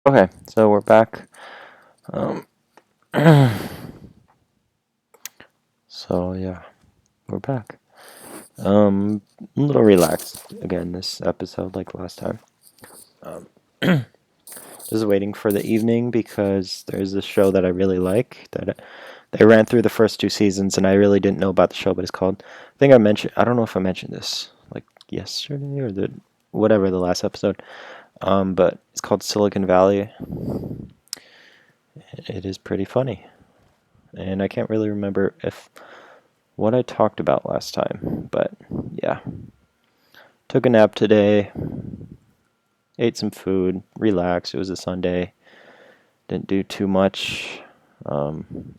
Okay, so we're back. Um, so yeah, we're back. A little relaxed again this episode, like last time. Um, just waiting for the evening because there's this show that I really like that they ran through the first two seasons, and I really didn't know about the show, but it's called. I think I mentioned. I don't know if I mentioned this like yesterday or the whatever the last episode. But it's called Silicon Valley. It is pretty funny, and I can't really remember if what I talked about last time, but yeah. Took a nap today, ate some food, relaxed. It was a Sunday. Didn't do too much.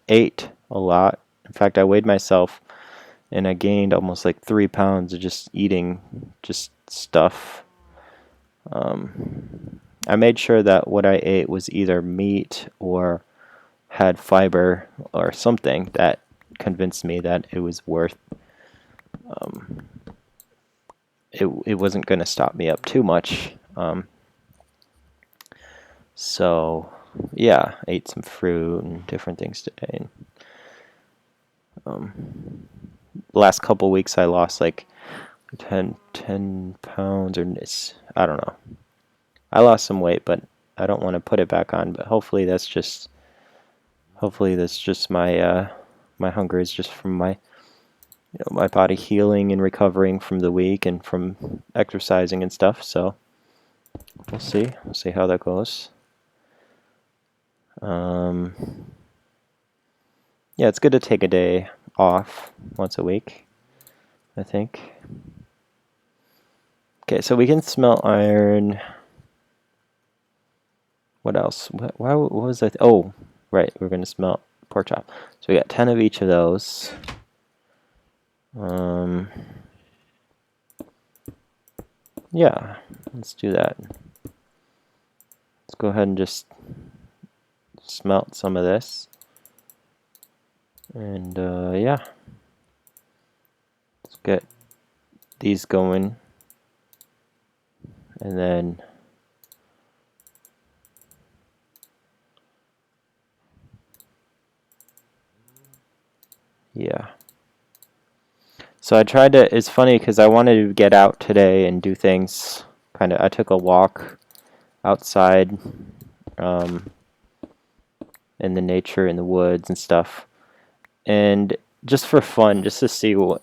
Ate a lot. In fact, I weighed myself and I gained almost like 3 pounds of just eating just stuff. I made sure that what I ate was either meat or had fiber or something that convinced me that it was worth um, it wasn't going to stop me up too much. So yeah, ate some fruit and different things today. And, last couple weeks I lost like 10 pounds or I don't know. I lost some weight, but I don't want to put it back on. But hopefully that's just my hunger is just from my body healing and recovering from the week and from exercising and stuff. So we'll see. We'll see how that goes. Um, yeah, it's good to take a day off once a week, I think. Okay, so we can smelt iron. What else? What was that? Oh, right, we're going to smelt pork chop. So we got 10 of each of those. Yeah, let's do that. Let's go ahead and just smelt some of this. And yeah, let's get these going. And then yeah. So I tried to, it's funny because I wanted to get out today and do things. I took a walk outside in the nature, in the woods and stuff. And just for fun, just to see what,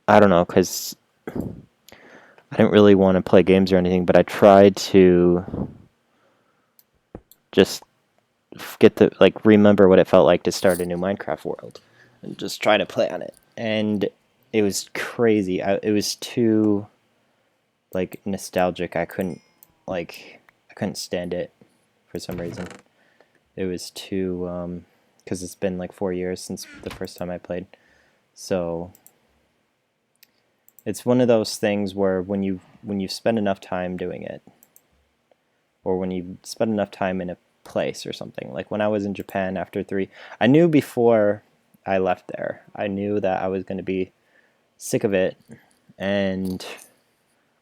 I don't know, because I didn't really want to play games or anything, but I tried to just remember what it felt like to start a new Minecraft world and just try to play on it. And it was crazy. It was too like nostalgic. I couldn't stand it for some reason. It was too because it's been like 4 years since the first time I played. So it's one of those things where when you spend enough time doing it, or when you spend enough time in a place or something. Like when I was in Japan after 3, I knew before I left there, I knew that I was going to be sick of it, and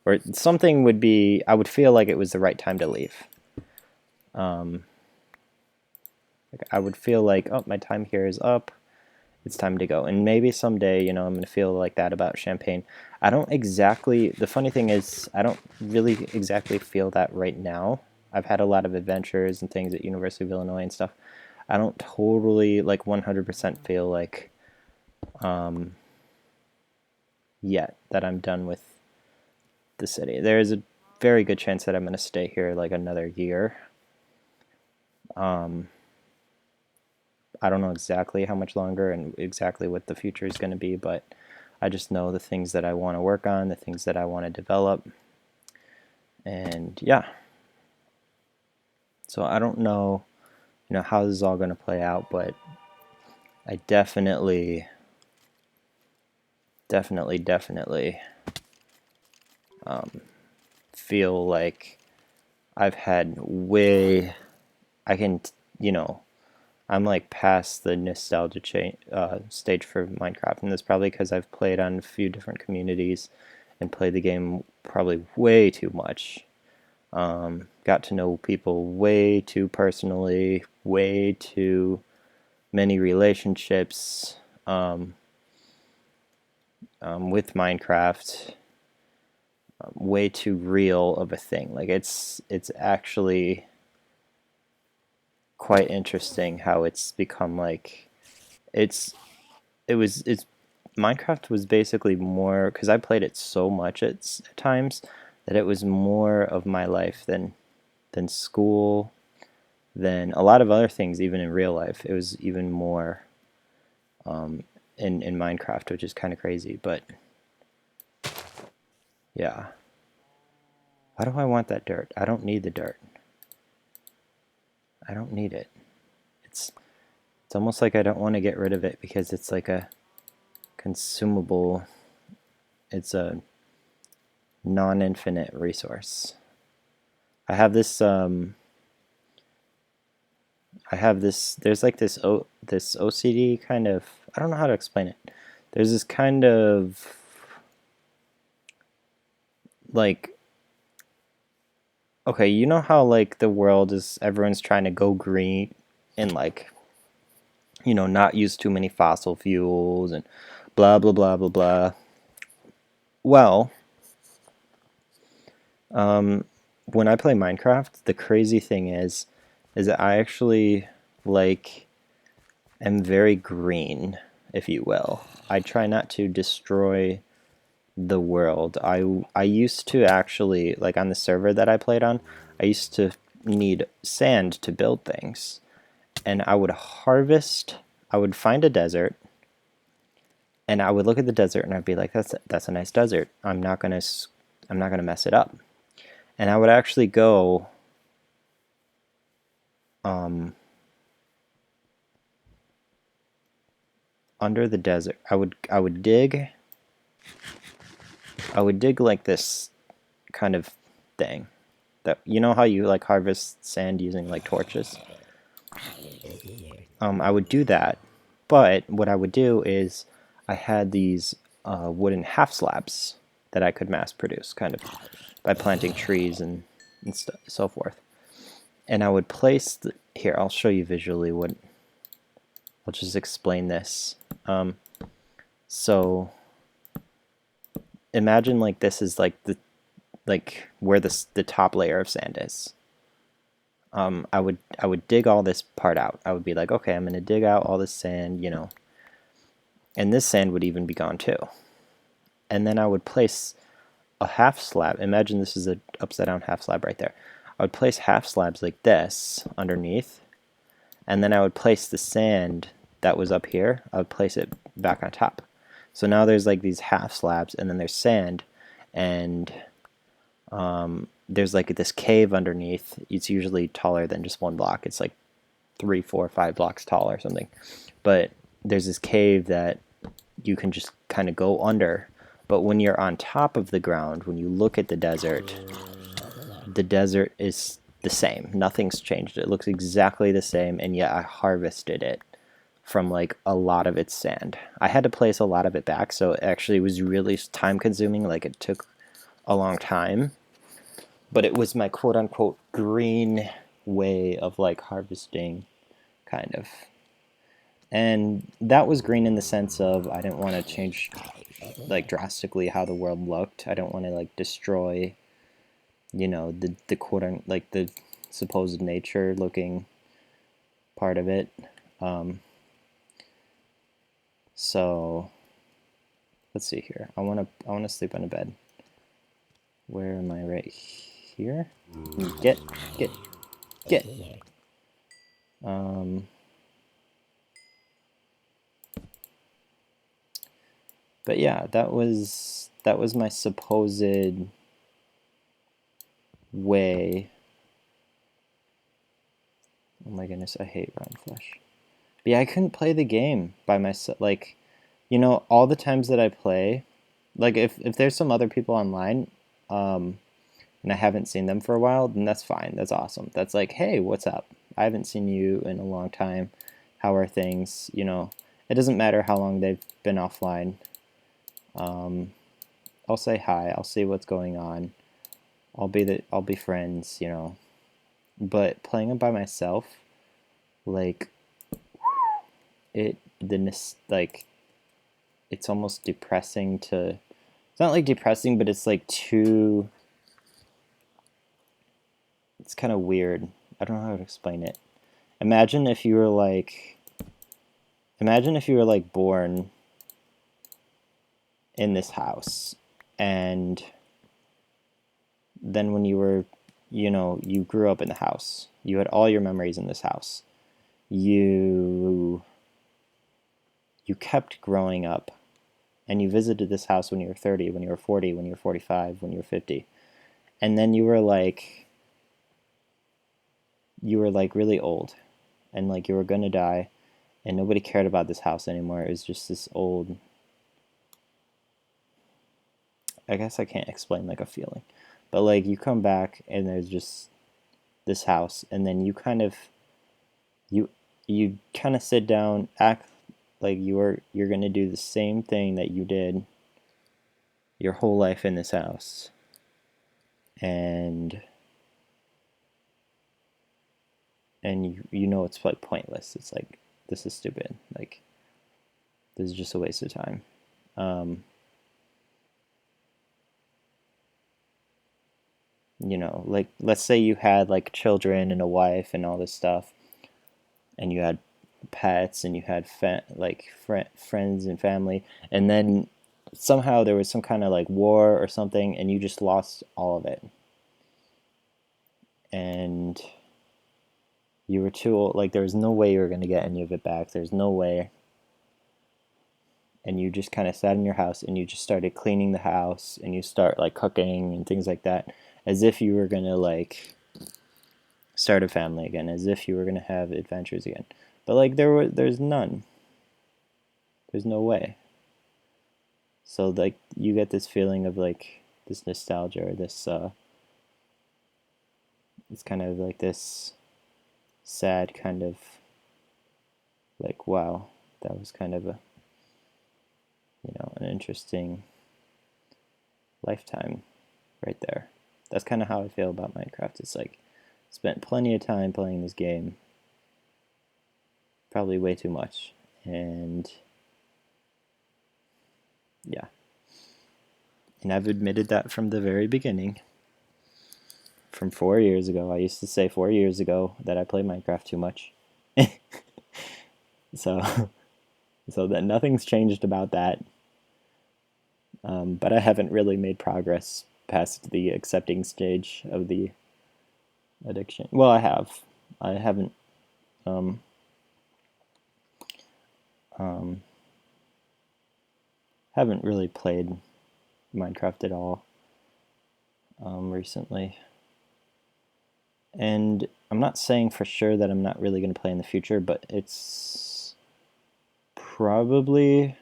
or something would be, I would feel like it was the right time to leave. Um, like I would feel like, oh, my time here is up. It's time to go. And maybe someday, I'm going to feel like that about Champaign. I don't exactly, the funny thing is, I don't really exactly feel that right now. I've had a lot of adventures and things at University of Illinois and stuff. I don't totally, like 100% feel like yet that I'm done with the city. There is a very good chance that I'm going to stay here like another year. I don't know exactly how much longer and exactly what the future is going to be, but I just know the things that I want to work on, the things that I want to develop. And yeah. So I don't know, how this is all going to play out, but I definitely feel like I've had I can, you know, I'm like past the nostalgia stage for Minecraft, and that's probably because I've played on a few different communities and played the game probably way too much. Got to know people way too personally, way too many relationships with Minecraft, way too real of a thing. Like it's actually quite interesting how it's become like it's it's Minecraft was basically more because I played it so much at times that it was more of my life than school, than a lot of other things, even in real life. It was even more um, in Minecraft, which is kind of crazy. But yeah, why do I want that dirt? I don't need the dirt. I don't need it. It's it's almost like I don't want to get rid of it because it's like a consumable. It's a non-infinite resource. I have this there's like this OCD kind of, I don't know how to explain it. There's this kind of like, okay, you know how like the world is, everyone's trying to go green and like, not use too many fossil fuels and blah blah blah blah blah. Well, um when I play Minecraft, the crazy thing is that I actually like am very green, if you will. I try not to destroy the world. I used to actually, like on the server that I played on, I used to need sand to build things. And I would harvest, I would find a desert and I would look at the desert and I'd be like, that's a nice desert. I'm not going to mess it up. And I would actually go um, under the desert. I would dig like this kind of thing. That, you know how you like harvest sand using like torches? I would do that, but what I would do is I had these wooden half slabs that I could mass produce, kind of by planting trees and so forth. And I would place here. I'll show you visually what. I'll just explain this. So imagine like this is like where the top layer of sand is. I would dig all this part out. I would be like, okay, I'm gonna dig out all this sand, and this sand would even be gone too. And then I would place a half slab. Imagine this is an upside down half slab right there. I would place half slabs like this underneath, and then I would place the sand that was up here, I would place it back on top. So now there's like these half slabs, and then there's sand, and there's like this cave underneath. It's usually taller than just one block. It's like 3, 4, 5 blocks tall or something. But there's this cave that you can just kind of go under. But when you're on top of the ground, when you look at the desert is the same. Nothing's changed. It looks exactly the same, and yet I harvested it from like a lot of its sand. I had to place a lot of it back, so it actually was really time consuming. Like it took a long time, but it was my quote unquote green way of like harvesting, kind of. And that was green in the sense of I didn't want to change like drastically how the world looked. I don't want to like destroy, the quote like the supposed nature looking part of it. So let's see here. I wanna sleep on a bed. Where am I? Right here? Get get. But yeah, that was my supposed way. Oh my goodness, I hate Rotten Flesh. But yeah, I couldn't play the game by myself. Like, all the times that I play, like if there's some other people online, and I haven't seen them for a while, then that's fine. That's awesome. That's like, hey, what's up? I haven't seen you in a long time. How are things? It doesn't matter how long they've been offline. I'll say hi. I'll see what's going on. I'll be friends, you know. But playing it by myself, like like it's almost depressing to. It's not like depressing, but it's like too. It's kind of weird. I don't know how to explain it. Imagine if you were like. Imagine if you were like born in this house, and then when you were, you know, you grew up in the house. You had all your memories in this house. You you kept growing up, and you visited this house when you were 30, when you were 40, when you were 45, when you were 50. And then you were like really old, and like you were going to die, and nobody cared about this house anymore. It was just this old, I guess I can't explain like a feeling. But like you come back and there's just this house, and then you you kind of sit down, act like you're going to do the same thing that you did your whole life in this house. And you know it's like pointless. It's like this is stupid. Like this is just a waste of time. Um, you know, like let's say you had like children and a wife and all this stuff, and you had pets and you had friends and family, and then somehow there was some kind of like war or something, and you just lost all of it, and you were too old. Like there was no way you were gonna get any of it back. There's no way, and you just kind of sat in your house and you just started cleaning the house and you start like cooking and things like that, as if you were gonna like start a family again, as if you were gonna have adventures again. But like there's none. There's no way. So like you get this feeling of like this nostalgia, or this it's kind of like this sad kind of like, wow, that was kind of a, you know, an interesting lifetime right there. That's kind of how I feel about Minecraft. It's like spent plenty of time playing this game, probably way too much, and yeah. And I've admitted that from the very beginning. From 4 years ago, I used to say 4 years ago that I play Minecraft too much. So, so that nothing's changed about that. But I haven't really made progress past the accepting stage of the addiction. Well, I have. I haven't. Um, um, haven't really played Minecraft at all recently. And I'm not saying for sure that I'm not really going to play in the future, but it's probably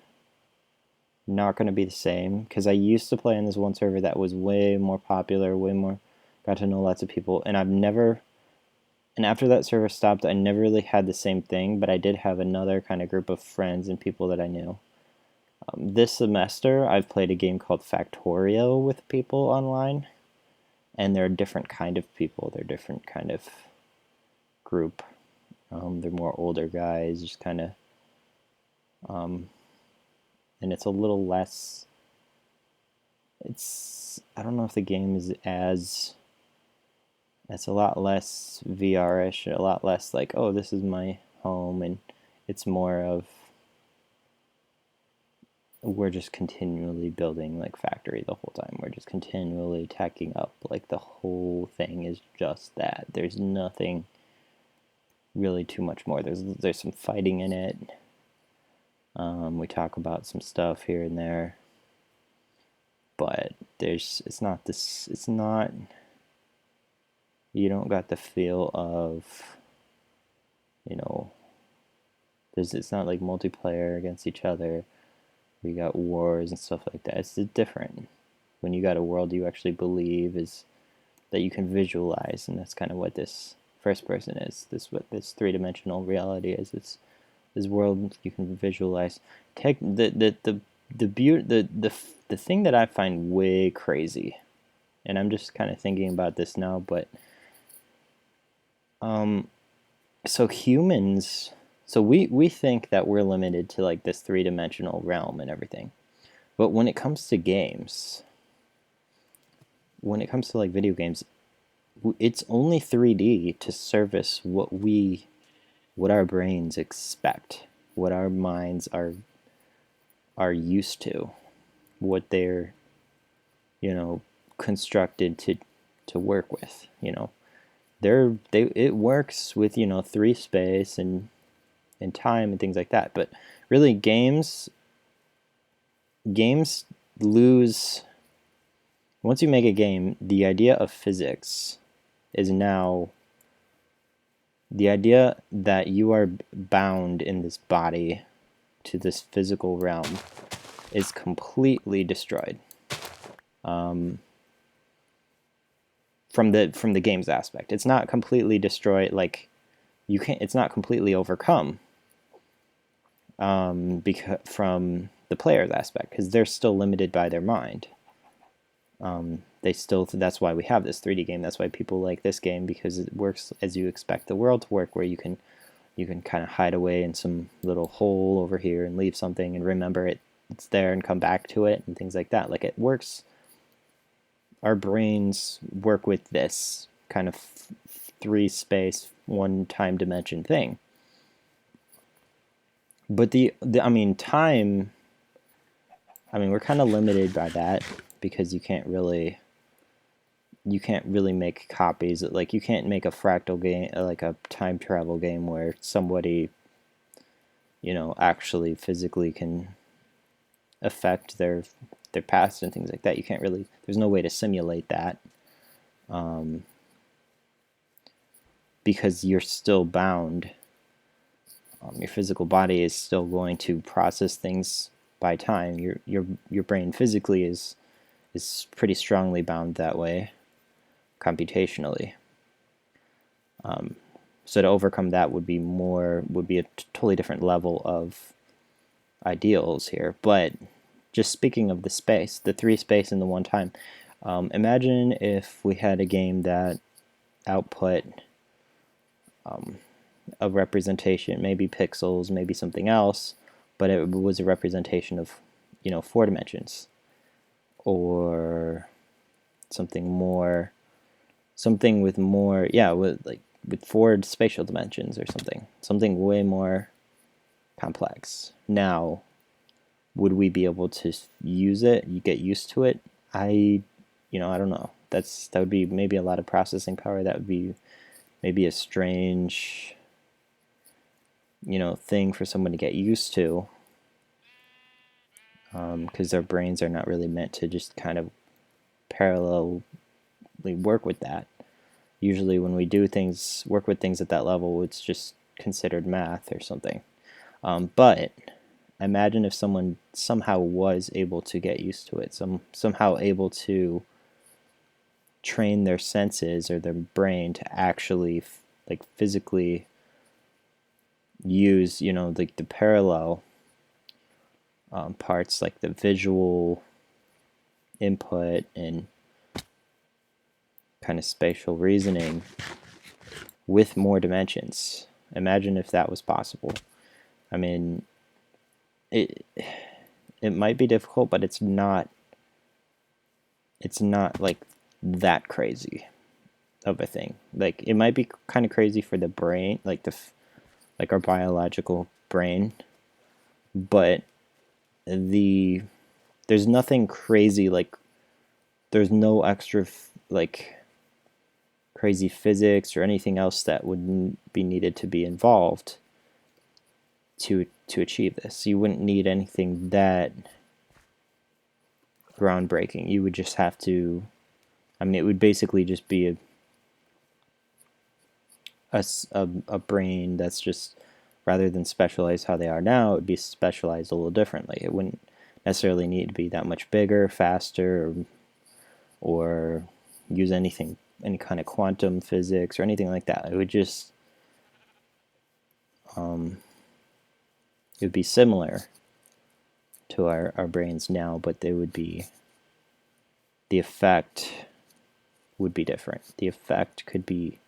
not going to be the same, because I used to play in this one server that was way more popular, way more, got to know lots of people, and and after that server stopped, I never really had the same thing, but I did have another kind of group of friends and people that I knew. This semester, I've played a game called Factorio with people online, and they're a different kind of people. They're a different kind of group. They're more older guys, just kind of, um, and it's a little less. I don't know if the game is as. It's a lot less VR-ish, a lot less like, oh, this is my home, and it's more of we're just continually building like factory the whole time. We're just continually tacking up. Like the whole thing is just that. There's nothing really too much more. There's some fighting in it. We talk about some stuff here and there, but it's not this. It's not. You don't got the feel of, you know. It's not like multiplayer against each other. We got wars and stuff like that. It's different. When you got a world you actually believe is that you can visualize, and that's kind of what this first person is. What this three-dimensional reality is. It's this world you can visualize. Tech the thing that I find way crazy and I'm just kind of thinking about this now, but um, so humans, so we think that we're limited to like this three-dimensional realm and everything. But when it comes to games, when it comes to like video games, it's only 3D to service what our brains expect, what our minds are used to, what they're, you know, constructed to work with, you know. It works with, you know, 3 space and time and things like that. But really games lose once you make a game, the idea of physics is now the idea that you are bound in this body to this physical realm is completely destroyed from the game's aspect. It's not completely destroyed, like you can't. It's not completely overcome because from the player's aspect, because they're still limited by their mind. They still. That's why we have this 3D game. That's why people like this game, because it works as you expect the world to work, where you can kind of hide away in some little hole over here and leave something and remember it's there and come back to it and things like that. Like it works. Our brains work with this kind of 3 space, 1 time dimension thing. But I mean, time. I mean, we're kind of limited by that because you can't really make copies. Like you can't make a fractal game, like a time travel game where somebody, you know, actually physically can affect their past and things like that. You can't really. There's no way to simulate that, because you're still bound. Your physical body is still going to process things by time. Your brain physically is pretty strongly bound that way, computationally. So to overcome that would be a totally different level of ideals here. But just speaking of the space, the 3 space and the 1 time, imagine if we had a game that output a representation, maybe pixels, maybe something else, but it was a representation of, you know, 4 dimensions, or something with more, yeah, with 4 spatial dimensions or something way more complex. Now, would we be able to use it? You get used to it? I don't know. That would be maybe a lot of processing power. That would be maybe a strange, you know, thing for someone to get used to, because their brains are not really meant to just kind of parallelly work with that. Usually when we work with things at that level, it's just considered math or something. But imagine if someone somehow was able to get used to it, somehow able to train their senses or their brain to actually like physically use, you know, like the parallel parts, like the visual input and kind of spatial reasoning with more dimensions. Imagine if that was possible. I mean, it might be difficult, but it's not like that crazy of a thing. Like it might be kind of crazy for the brain, like our biological brain, but there's nothing crazy, like there's no extra like crazy physics or anything else that would be needed to be involved to achieve this. You wouldn't need anything that groundbreaking. You would just have to, I mean, it would basically just be a brain that's just, rather than specialized how they are now, it would be specialized a little differently. It wouldn't necessarily need to be that much bigger, faster, or use any kind of quantum physics or anything like that. It would just it would be similar to our brains now, but they would be, the effect would be different. The effect could be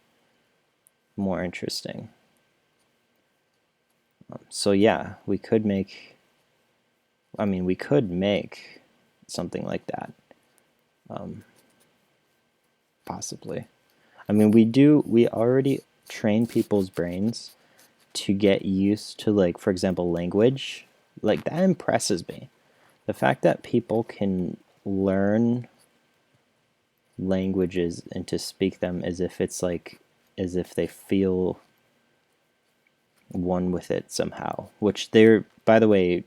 more interesting. So yeah, we could make something like that, possibly. I mean, we already train people's brains to get used to, like, for example, language. Like, that impresses me. The fact that people can learn languages and to speak them as if it's like, as if they feel one with it somehow, which they're, by the way,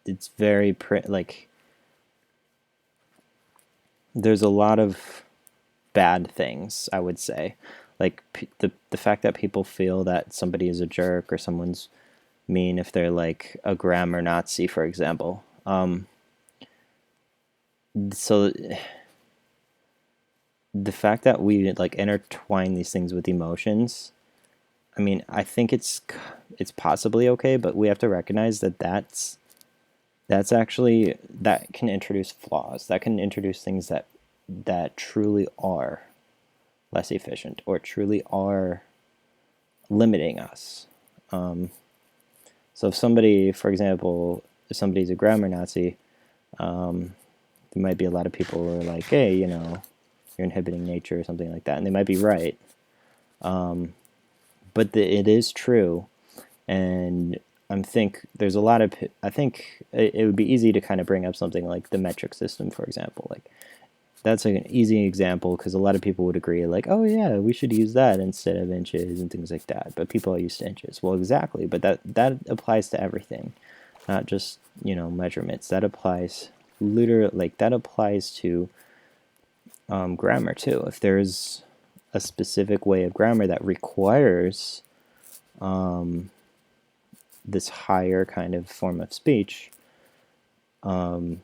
it's very like, there's a lot of bad things, I would say, like the fact that people feel that somebody is a jerk or someone's mean if they're like a grammar Nazi, for example. So the fact that we like intertwine these things with emotions, I mean, I think it's possibly okay, but we have to recognize that that's actually, that can introduce flaws. That can introduce things that truly are less efficient or truly are limiting us. So if somebody, for example, if somebody's a grammar Nazi, there might be a lot of people who are like, hey, you know, you're inhibiting nature or something like that, and they might be right. But it is true, and I think there's a lot of, I think it would be easy to kind of bring up something like the metric system, for example. Like, that's like an easy example because a lot of people would agree, like, oh yeah, we should use that instead of inches and things like that. But people are used to inches. Well, exactly, but that applies to everything, not just, you know, measurements. That applies literally, like, that applies to grammar too. If there's a specific way of grammar that requires this higher kind of form of speech, in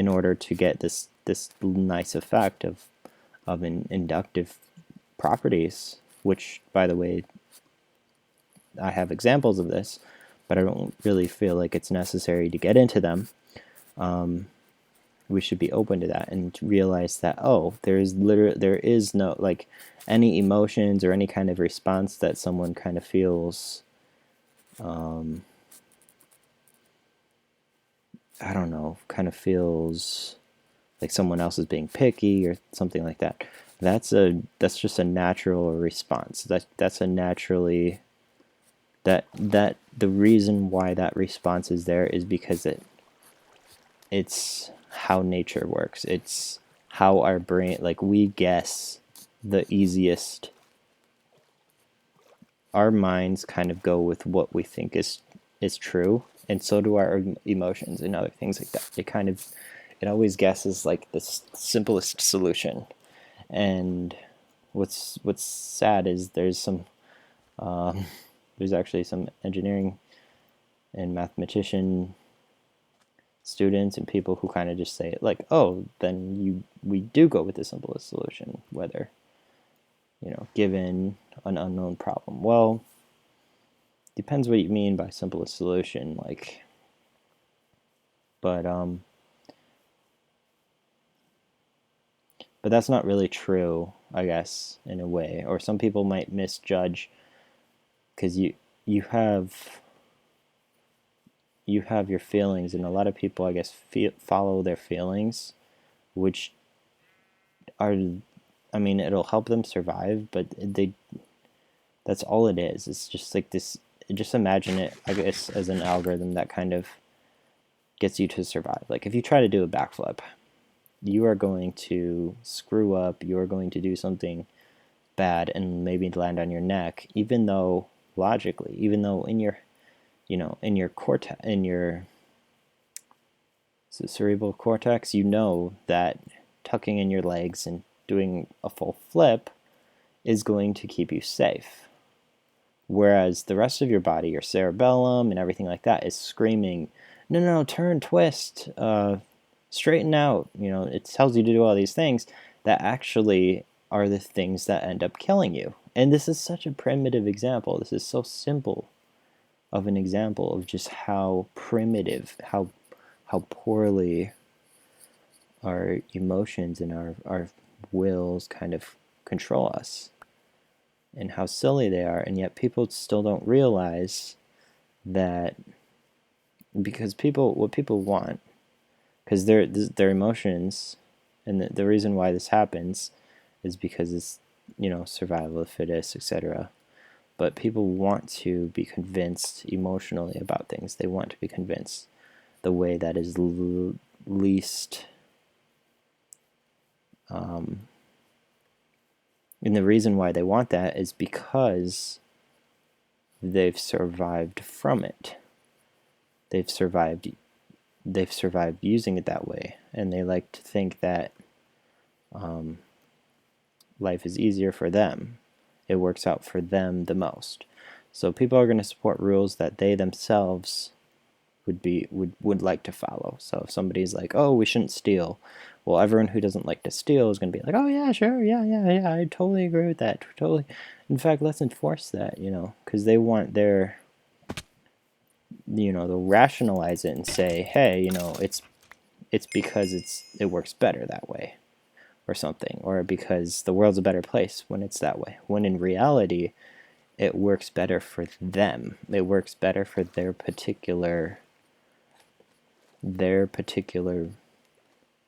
order to get this nice effect of an inductive properties, which, by the way, I have examples of this, but I don't really feel like it's necessary to get into them. We should be open to that and to realize that, oh, there is no, like, any emotions or any kind of response that someone kind of feels, I don't know, kind of feels like someone else is being picky or something like that. That's just a natural response. That's a naturally, that the reason why that response is there is because it's how nature works. It's how our brain, like, we guess the easiest. Our minds kind of go with what we think is true, and so do our emotions and other things like that. It always guesses like the simplest solution. And what's sad is there's actually some engineering and mathematician students and people who kind of just say it like, oh, then we do go with the simplest solution, whether, you know, given an unknown problem. Well, depends what you mean by simplest solution, like, but that's not really true, I guess, in a way. Or some people might misjudge, because you have your feelings, and a lot of people, I guess, follow their feelings, which are, I mean, it'll help them survive, but that's all it is. It's just like this, just imagine it, I guess, as an algorithm that kind of gets you to survive. Like, if you try to do a backflip, you are going to screw up, you are going to do something bad and maybe land on your neck, even though logically, even though in your, you know, in your cortex, in your cerebral cortex, you know that tucking in your legs and doing a full flip is going to keep you safe. Whereas the rest of your body, your cerebellum and everything like that, is screaming, no, no, no, turn, twist, straighten out. You know, it tells you to do all these things that actually are the things that end up killing you. And this is such a primitive example. This is so simple of an example of just how primitive, how poorly our emotions and our wills kind of control us and how silly they are, and yet people still don't realize that, because what people want, because their emotions, and the reason why this happens is because it's, survival of the fittest, etc. But people want to be convinced emotionally about things. They want to be convinced the way that is least, and the reason why they want that is because they've survived from it. They've survived using it that way, and they like to think that life is easier for them. It works out for them the most. So people are going to support rules that they themselves would like to follow. So if somebody's like, oh, we shouldn't steal, well, everyone who doesn't like to steal is going to be like, oh yeah, sure, yeah, I totally agree with that, totally. In fact, let's enforce that, because they want their, they'll rationalize it and say, hey, it's because it works better that way, or something, or because the world's a better place when it's that way. When in reality, it works better for them. It works better for their particular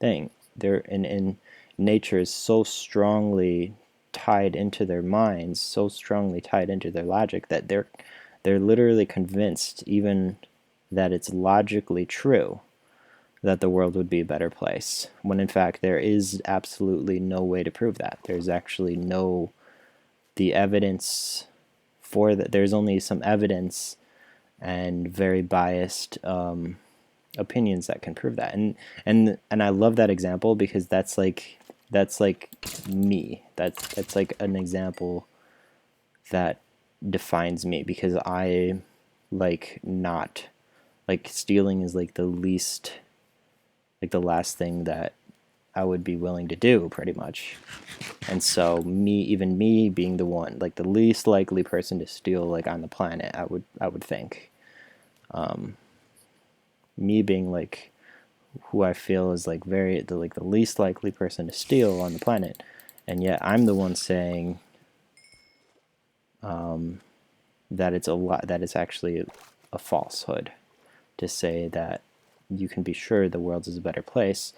thing. And nature is so strongly tied into their minds, so strongly tied into their logic, that they're literally convinced, even that it's logically true, that the world would be a better place, when in fact there is absolutely no way to prove that. There's actually the evidence for that. There's only some evidence and very biased opinions that can prove that. And I love that example, because that's like me. That's like an example that defines me, because I not stealing is like the least, the last thing that I would be willing to do, pretty much. And so even me being the one, the least likely person to steal on the planet, I would think, me being who I feel is the least likely person to steal on the planet, and yet I'm the one saying that it's actually a falsehood to say that you can be sure the world is a better place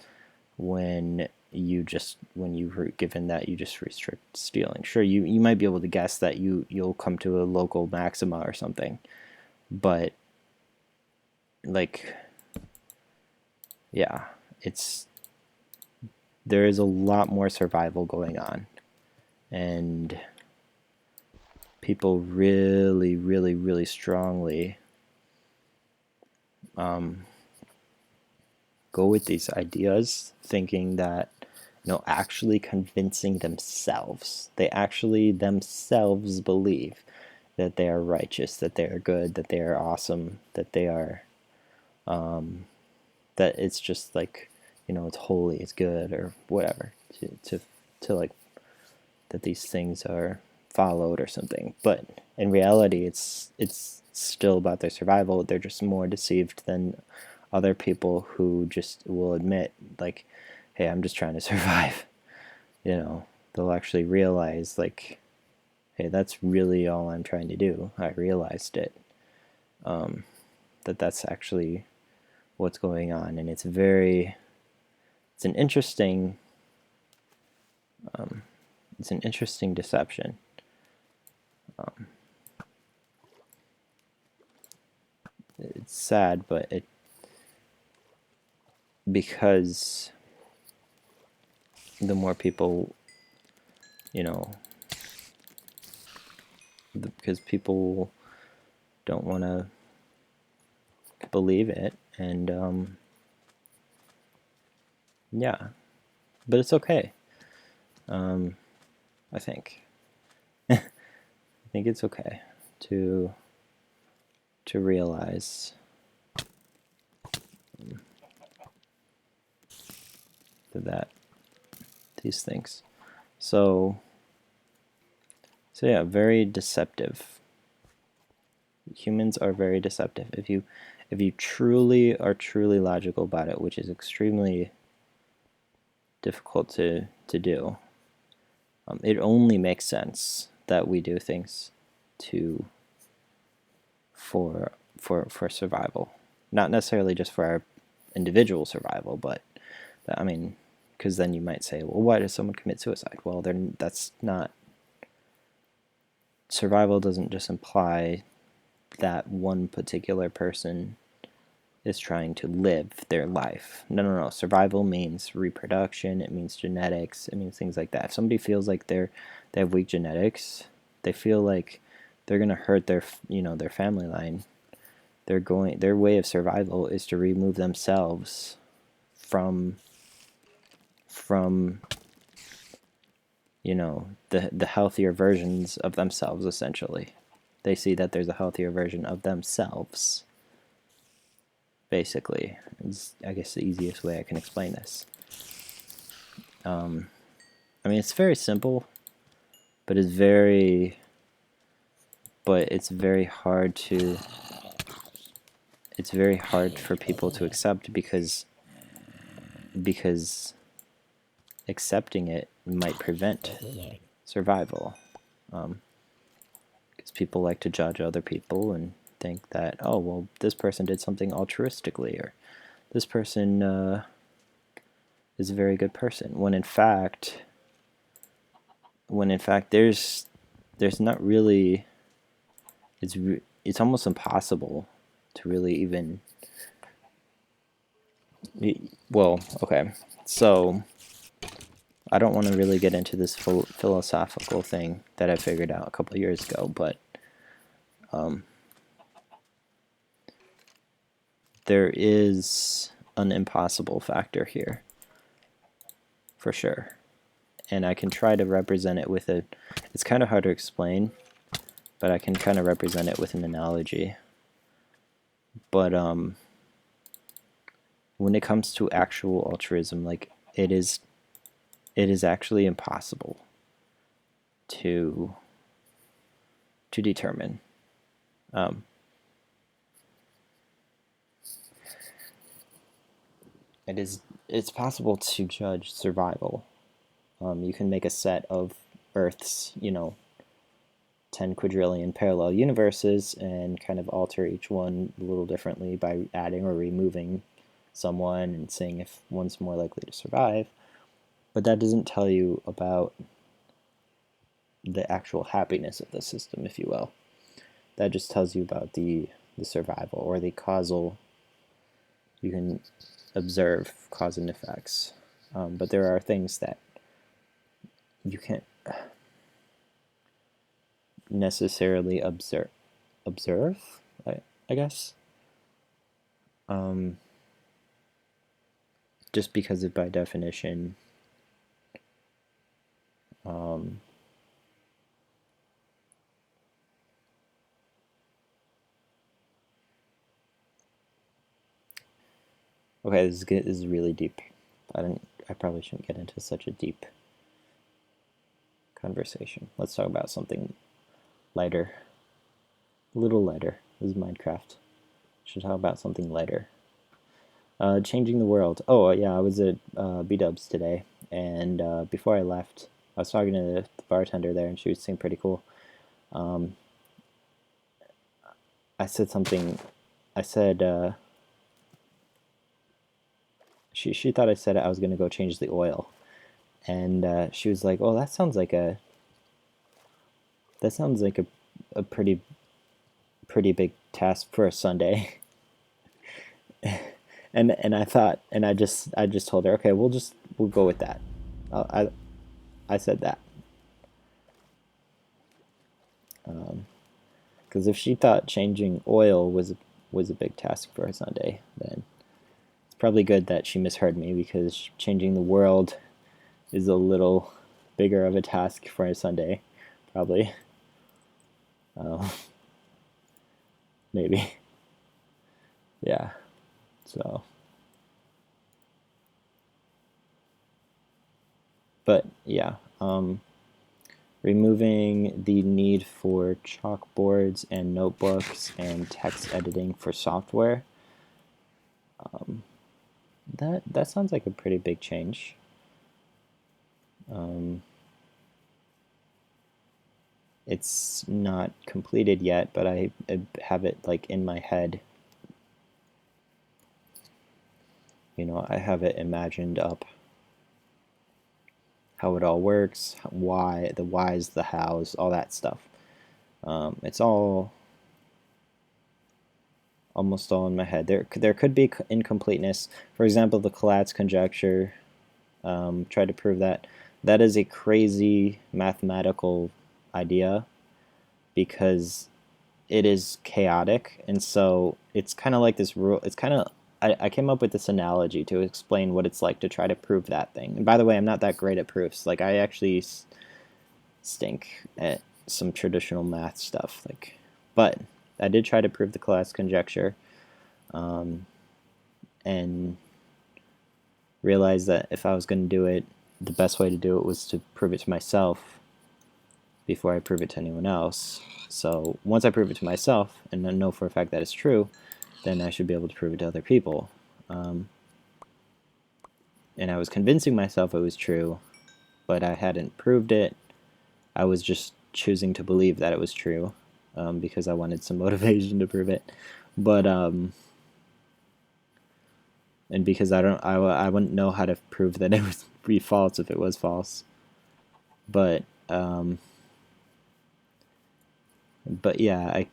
when given that you just restrict stealing. Sure, you might be able to guess that you'll come to a local maxima or something, but yeah, there is a lot more survival going on, and people really, really, really strongly go with these ideas, thinking that, actually convincing themselves. They actually themselves believe that they are righteous, that they are good, that they are awesome, that they are, that it's just it's holy, it's good, or whatever, to that these things are followed or something. But in reality, it's still about their survival. They're just more deceived than other people who just will admit, hey, I'm just trying to survive. They'll actually realize, hey, that's really all I'm trying to do. I realized it. That's actually what's going on, and it's an interesting deception. It's sad, but because the more people, because people don't want to believe it, and yeah, but it's okay. I think it's okay to realize that these things. So yeah, very deceptive. Humans are very deceptive. If you truly are truly logical about it, which is extremely difficult to to do. It only makes sense that we do things to for survival, not necessarily just for our individual survival, but I mean, because then you might say, well, why does someone commit suicide? Well, that's not, survival doesn't just imply that one particular person is trying to live their life. No. Survival means reproduction. It means genetics. It means things like that. If somebody feels like they have weak genetics, they feel like they're gonna hurt their their family line. Their way of survival is to remove themselves from the healthier versions of themselves. Essentially, they see that there's a healthier version of themselves. Basically, it's, I guess, the easiest way I can explain this. I mean, it's very simple, but it's very hard to. It's very hard for people to accept because accepting it might prevent survival. Because people like to judge other people and think that, oh, well, this person did something altruistically, or this person is a very good person. When in fact there's not really. It's almost impossible to really even. Well, okay, so I don't want to really get into this philosophical thing that I figured out a couple of years ago, but there is an impossible factor here, for sure. And I can try to represent it with it's kind of hard to explain, but I can kind of represent it with an analogy. But when it comes to actual altruism, like it is actually impossible to determine. It's possible to judge survival. You can make a set of Earths, 10 quadrillion parallel universes and kind of alter each one a little differently by adding or removing someone and seeing if one's more likely to survive. But that doesn't tell you about the actual happiness of the system, if you will. That just tells you about the survival or the causal. You can observe cause and effects. But there are things that you can't necessarily observe, I guess. Just because by definition, okay, this is really deep. I probably shouldn't get into such a deep conversation. Let's talk about something lighter. A little lighter. This is Minecraft. Should talk about something lighter. Changing the world. Oh, yeah, I was at B-Dubs today, and before I left, I was talking to the bartender there, and she seemed pretty cool. I said something. I said, she thought I said I was going to go change the oil. And she was like, "Oh, that sounds like a pretty big task for a Sunday." and I thought, and I just told her, "Okay, we'll go with that." I said that. Because if she thought changing oil was a big task for a Sunday, then it's probably good that she misheard me, because changing the world is a little bigger of a task for a Sunday, probably. Maybe. Yeah. So. But yeah. Removing the need for chalkboards and notebooks and text editing for software. That sounds like a pretty big change. Um, it's not completed yet, but I have it like in my head. You know, I have it imagined up, how it all works, why, the whys, the hows, all that stuff. It's all almost all in my head. There could be incompleteness. For example, the Collatz conjecture. Tried to prove that. That is a crazy mathematical idea because it is chaotic, and so it's kind of like this rule. It's kind of I came up with this analogy to explain what it's like to try to prove that thing. And by the way, I'm not that great at proofs. Like I actually stink at some traditional math stuff. Like, but I did try to prove the Collatz conjecture, um, and realized that if I was going to do it, the best way to do it was to prove it to myself before I prove it to anyone else. So once I prove it to myself and I know for a fact that it's true, then I should be able to prove it to other people. And I was convincing myself it was true, but I hadn't proved it. I was just choosing to believe that it was true because I wanted some motivation to prove it. But and because I wouldn't know how to prove that it would be false if it was false. But yeah,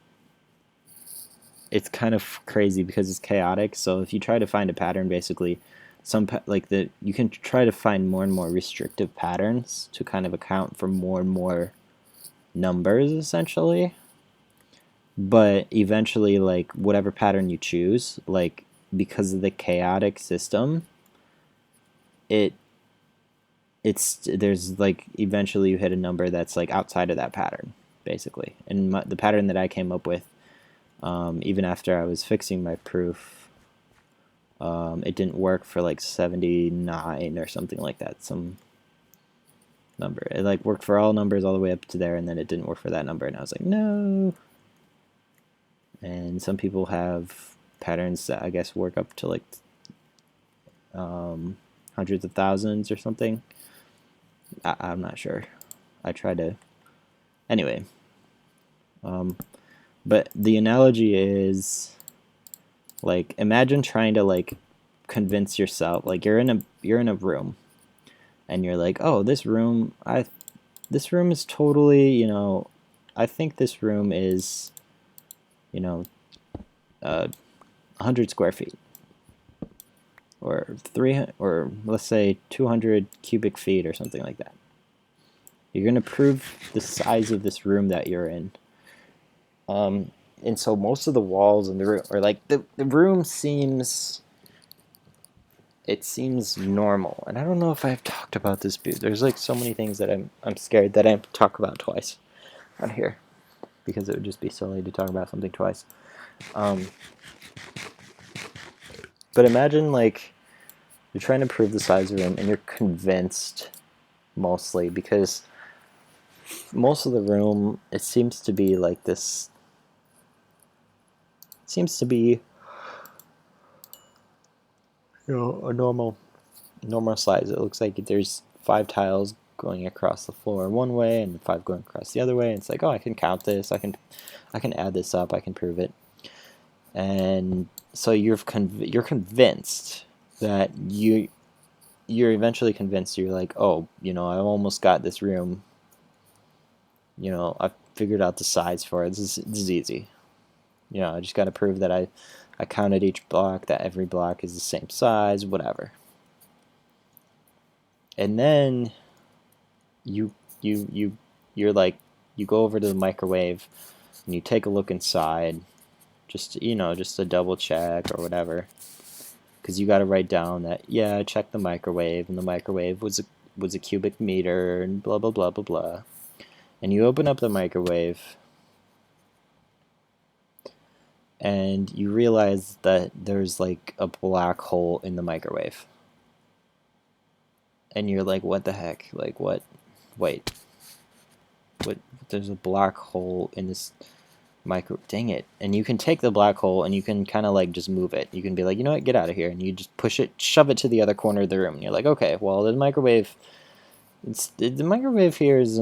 it's kind of crazy because it's chaotic. So if you try to find a pattern, basically, you can try to find more and more restrictive patterns to kind of account for more and more numbers, essentially. But eventually, like whatever pattern you choose, like because of the chaotic system, it it's there's like eventually you hit a number that's like outside of that pattern, basically. And the pattern that I came up with, even after I was fixing my proof, it didn't work for like 79 or something like that. Some number. It like worked for all numbers all the way up to there, and then it didn't work for that number, and I was like, no. And some people have patterns that I guess work up to like hundreds of thousands or something. I'm not sure. I try to. Anyway. But the analogy is like imagine trying to like convince yourself like you're in a room and you're like, oh, this room is totally, I think this room is, 100 square feet or 300 or let's say 200 cubic feet or something like that. You're going to prove the size of this room that you're in. And so most of the walls in the room, or like the room seems normal. And I don't know if I've talked about this before. There's like so many things that I'm scared that I have to talk about twice on here because it would just be silly to talk about something twice. But imagine like you're trying to prove the size of the room and you're convinced mostly because most of the room, it seems to be like this. It seems to be a normal size. It looks like there's 5 tiles going across the floor one way and 5 going across the other way. And it's like, oh, I can count this. I can add this up. I can prove it. And so you're convinced that you're eventually convinced. You're like, oh, I almost got this room. I figured out the size for it. This is easy. I just got to prove that I counted each block, that every block is the same size, whatever. And then you're like, you go over to the microwave and you take a look inside, just to double check or whatever, because you got to write down that, yeah, I checked the microwave and the microwave was a cubic meter and blah blah blah blah blah. And you open up the microwave and you realize that there's like a black hole in the microwave. And you're like, what the heck? Like, what? Wait. What? There's a black hole in this dang it. And you can take the black hole and you can kind of like just move it. You can be like, you know what, get out of here. And you just push it, shove it to the other corner of the room. And you're like, okay, well, the microwave The microwave here it's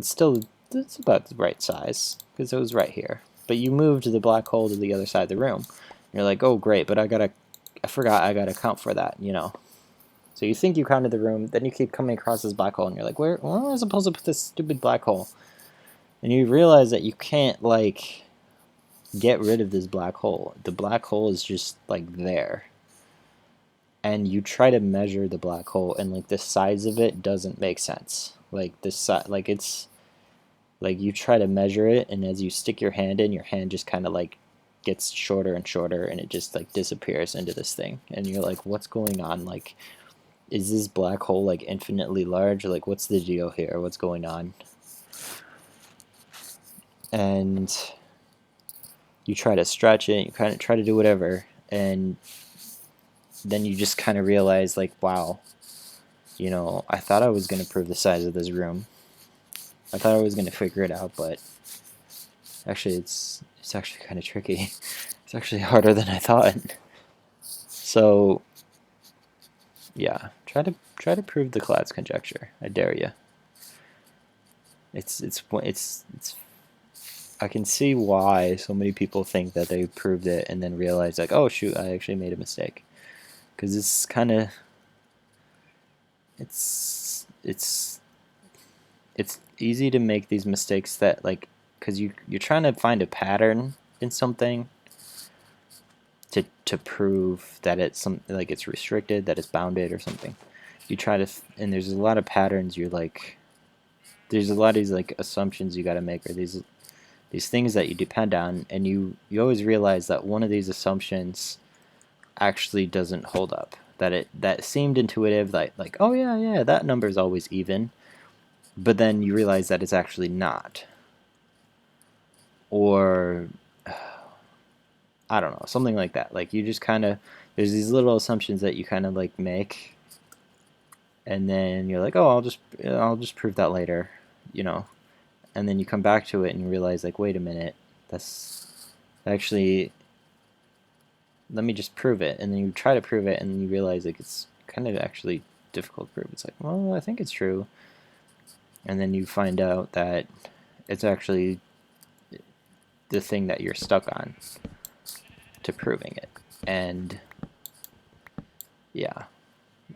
still it's about the right size because it was right here. But you moved the black hole to the other side of the room. You're like, oh great, but I forgot I gotta count for that, you know. So you think you counted the room, then you keep coming across this black hole, and you're like, where am I supposed to put this stupid black hole? And you realize that you can't like get rid of this black hole. The black hole is just like there. And you try to measure the black hole, and like the size of it doesn't make sense. Like this, like it's like you try to measure it, and as you stick your hand in, your hand just kind of like gets shorter and shorter, and it just like disappears into this thing. And you're like, what's going on? Like, is this black hole like infinitely large? Like, what's the deal here? What's going on? And you try to stretch it, you kind of try to do whatever, and then you just kind of realize, like, wow, you know, I thought I was going to prove the size of this room. I thought I was going to figure it out, but actually it's actually kind of tricky. It's actually harder than I thought. So, yeah, try to prove the Collatz conjecture. I dare you. It's I can see why so many people think that they proved it and then realize like, oh shoot, I actually made a mistake. Because it's kind of it's easy to make these mistakes that like because you're trying to find a pattern in something to prove that it's like it's restricted, that it's bounded or something. You try to and there's a lot of patterns you're like there's a lot of these like assumptions you got to make or these things that you depend on, and you always realize that one of these assumptions actually doesn't hold up. That seemed intuitive, like oh yeah, that number is always even, but then you realize that it's actually not. Or I don't know, something like that. Like you just kind of there's these little assumptions that you kind of like make, and then you're like, oh, I'll just prove that later, you know. And then you come back to it and you realize like, wait a minute, that's actually let me just prove it. And then you try to prove it, and then you realize like it's kind of actually difficult to prove. It's like, well, I think it's true. And then you find out that it's actually the thing that you're stuck on to proving it. And yeah,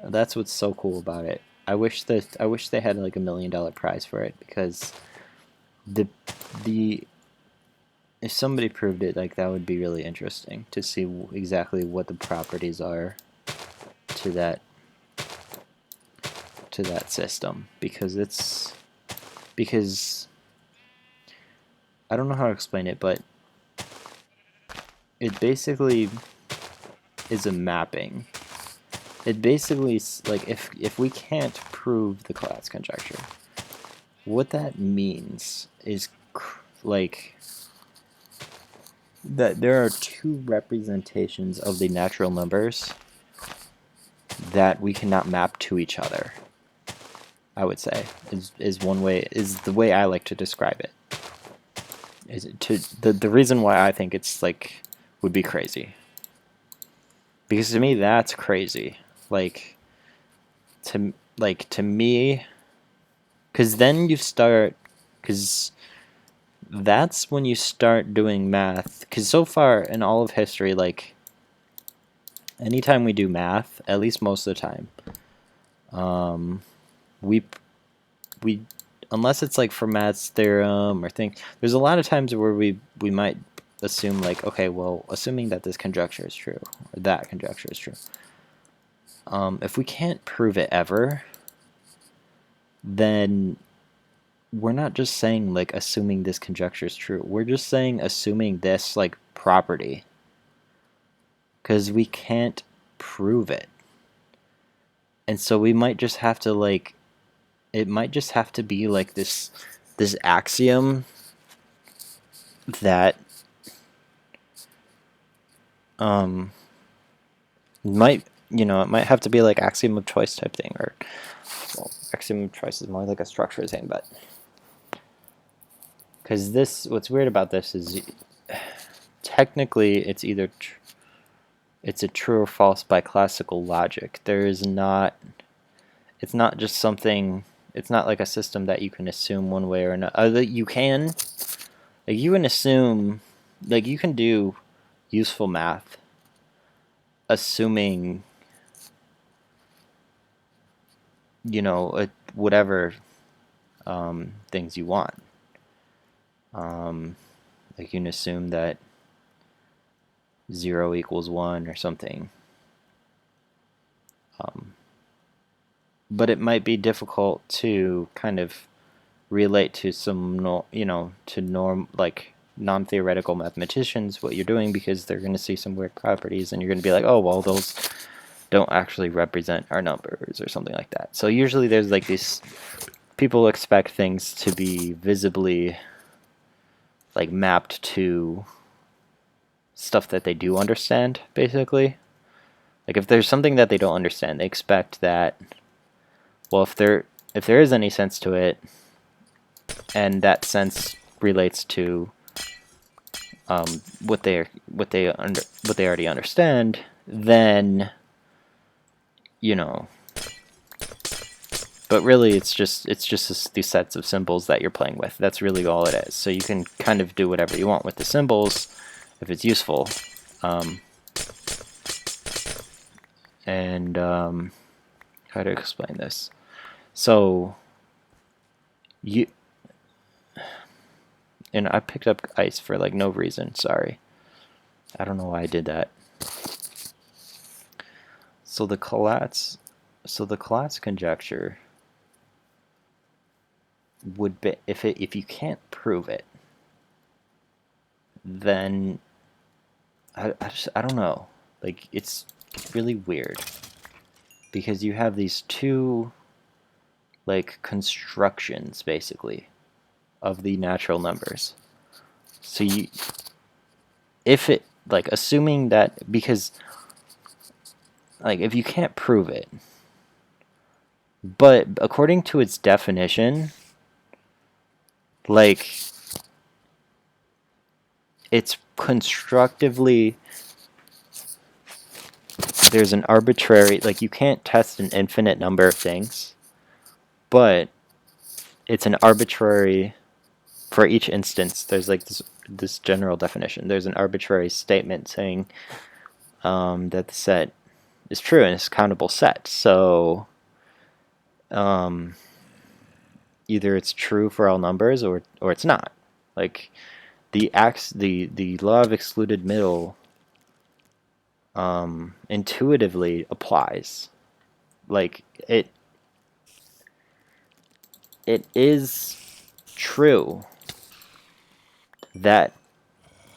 that's what's so cool about it. I wish they had like $1 million prize for it, because the if somebody proved it, like that would be really interesting to see exactly what the properties are to that system, because I don't know how to explain it, but it basically is a mapping. It basically like if we can't prove the Collatz conjecture, what that means is like that there are two representations of the natural numbers that we cannot map to each other. I would say is one way, is the way I like to describe it. Is it to the reason why I think it's like would be crazy, because to me that's crazy. Like to me, because then you start, because that's when you start doing math. Because so far in all of history, like anytime we do math, at least most of the time, we unless it's like Fermat's theorem or things, there's a lot of times where we might assume like, okay, well, assuming that this conjecture is true or that conjecture is true, if we can't prove it ever, then we're not just saying like assuming this conjecture is true. We're just saying assuming this like property, because we can't prove it. And so we might just have to like, it might just have to be like this axiom that might, you know, it might have to be like axiom of choice type thing, or well, axiom of choice is more like a structure thing, but because this, what's weird about this is technically it's either it's a true or false by classical logic. There is not, it's not just something. It's not like a system that you can assume one way or another. You can, like, you can assume, like, you can do useful math, assuming, whatever things you want. Like, you can assume that 0 equals 1 or something. But it might be difficult to kind of relate to like non-theoretical mathematicians what you're doing, because they're going to see some weird properties and you're going to be like, oh, well, those don't actually represent our numbers or something like that. So usually there's like these, people expect things to be visibly like mapped to stuff that they do understand, basically. Like if there's something that they don't understand, they expect that, well, if there is any sense to it, and that sense relates to what they already understand, then But really, it's just these sets of symbols that you're playing with. That's really all it is. So you can kind of do whatever you want with the symbols if it's useful. How to explain this? So and I picked up ice for like no reason. Sorry, I don't know why I did that. So the Collatz conjecture would be, if you can't prove it, then I don't know. Like, it's really weird because you have these two like constructions basically of the natural numbers. So assuming that, because like if you can't prove it, but according to its definition, like it's constructively, there's an arbitrary, like you can't test an infinite number of things, but it's an arbitrary, for each instance, there's like this general definition. There's an arbitrary statement saying that the set is true and it's a countable set. So either it's true for all numbers or it's not. Like the law of excluded middle intuitively applies. Like it is true that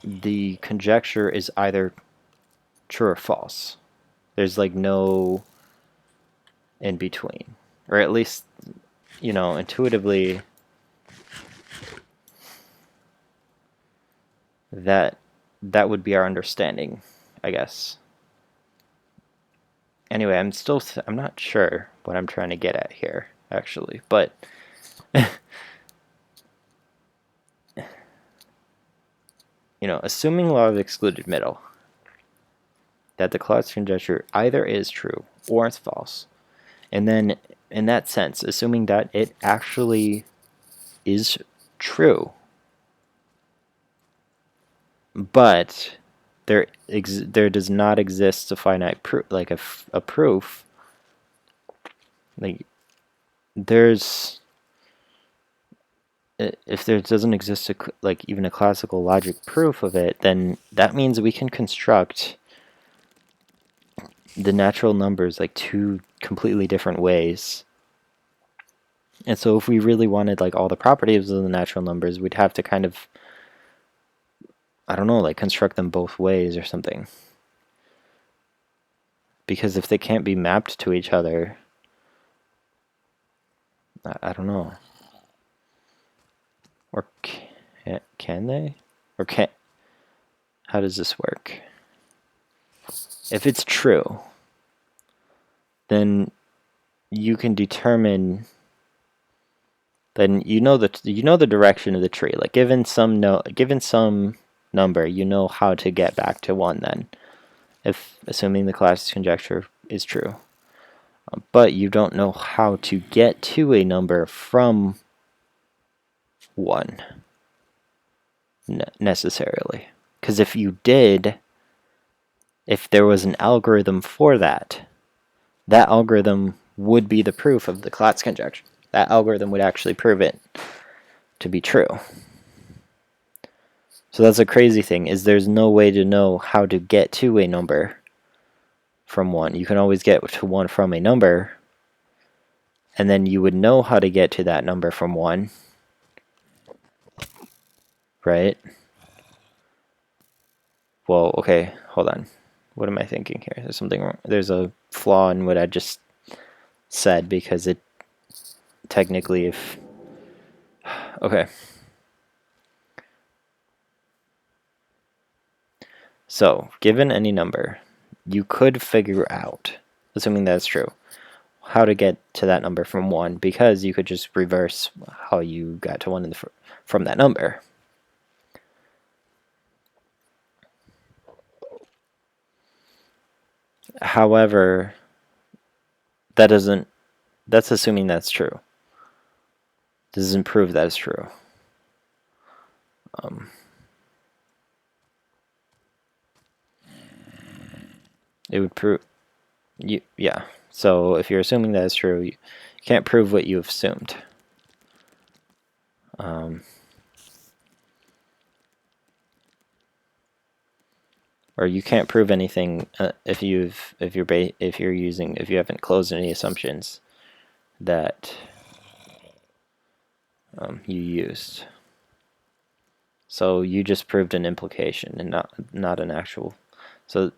the conjecture is either true or false. There's like no in between, or at least intuitively that would be our understanding, I guess. Anyway, I'm not sure what I'm trying to get at here, actually, but assuming law of excluded middle, that the Collatz conjecture either is true or it's false, and then in that sense, assuming that it actually is true, but there does not exist a finite proof, like a proof. Like if there doesn't exist like even a classical logic proof of it, then that means we can construct the natural numbers like two completely different ways. And so if we really wanted like all the properties of the natural numbers, we'd have to kind of, I don't know, like construct them both ways or something. Because if they can't be mapped to each other, I don't know. Or can they? Or can? How does this work? If it's true, then you can determine. Then you know the direction of the tree. Like given some number, you know how to get back to 1. Then, if assuming the Collatz conjecture is true, but you don't know how to get to a number from 1 necessarily. Because if you did, if there was an algorithm for that, that algorithm would be the proof of the Collatz conjecture. That algorithm would actually prove it to be true. So that's a crazy thing, is there's no way to know how to get to a number from 1. You can always get to 1 from a number, and then you would know how to get to that number from 1, right? Well, okay, hold on. What am I thinking here? There's something wrong. There's a flaw in what I just said, because it technically, if... Okay. So, given any number, you could figure out, assuming that's true, how to get to that number from 1, because you could just reverse how you got to 1 from that number. However, that's assuming that's true. This doesn't prove that it's true. It would prove, yeah. So if you're assuming that it's true, you can't prove what you've assumed. Or you can't prove anything if you haven't closed any assumptions that you used. So you just proved an implication and not an actual. So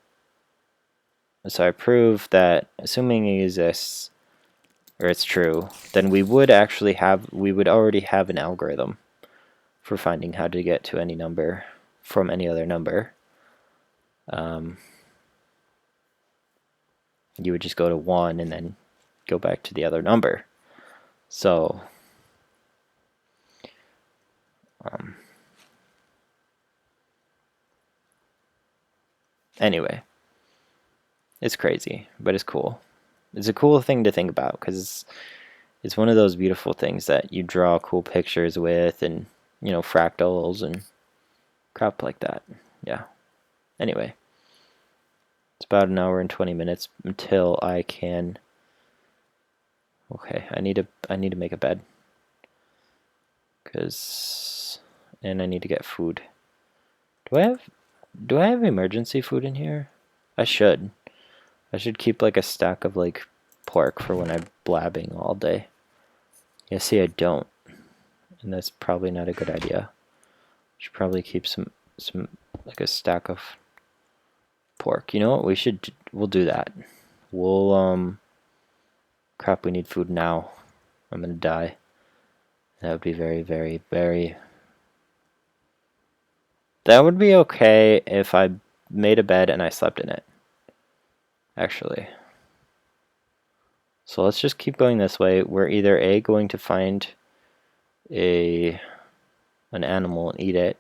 I prove that assuming it exists, or it's true, then we would already have an algorithm for finding how to get to any number from any other number. You would just go to 1 and then go back to the other number. So anyway, it's crazy, but it's cool. It's a cool thing to think about, because it's one of those beautiful things that you draw cool pictures with, and fractals and crap like that. Yeah. Anyway, it's about an hour and 20 minutes until I can. Okay, I need to make a bed, and I need to get food. Do I have emergency food in here? I should keep like a stack of like pork for when I'm blabbing all day. Yeah, see, I don't, and that's probably not a good idea. Should probably keep some like a stack of pork. You know what? We'll do that. Crap, we need food now. I'm gonna die. That would be very, very, very... That would be okay if I made a bed and I slept in it. Actually. So let's just keep going this way. We're either A, going to find an animal and eat it,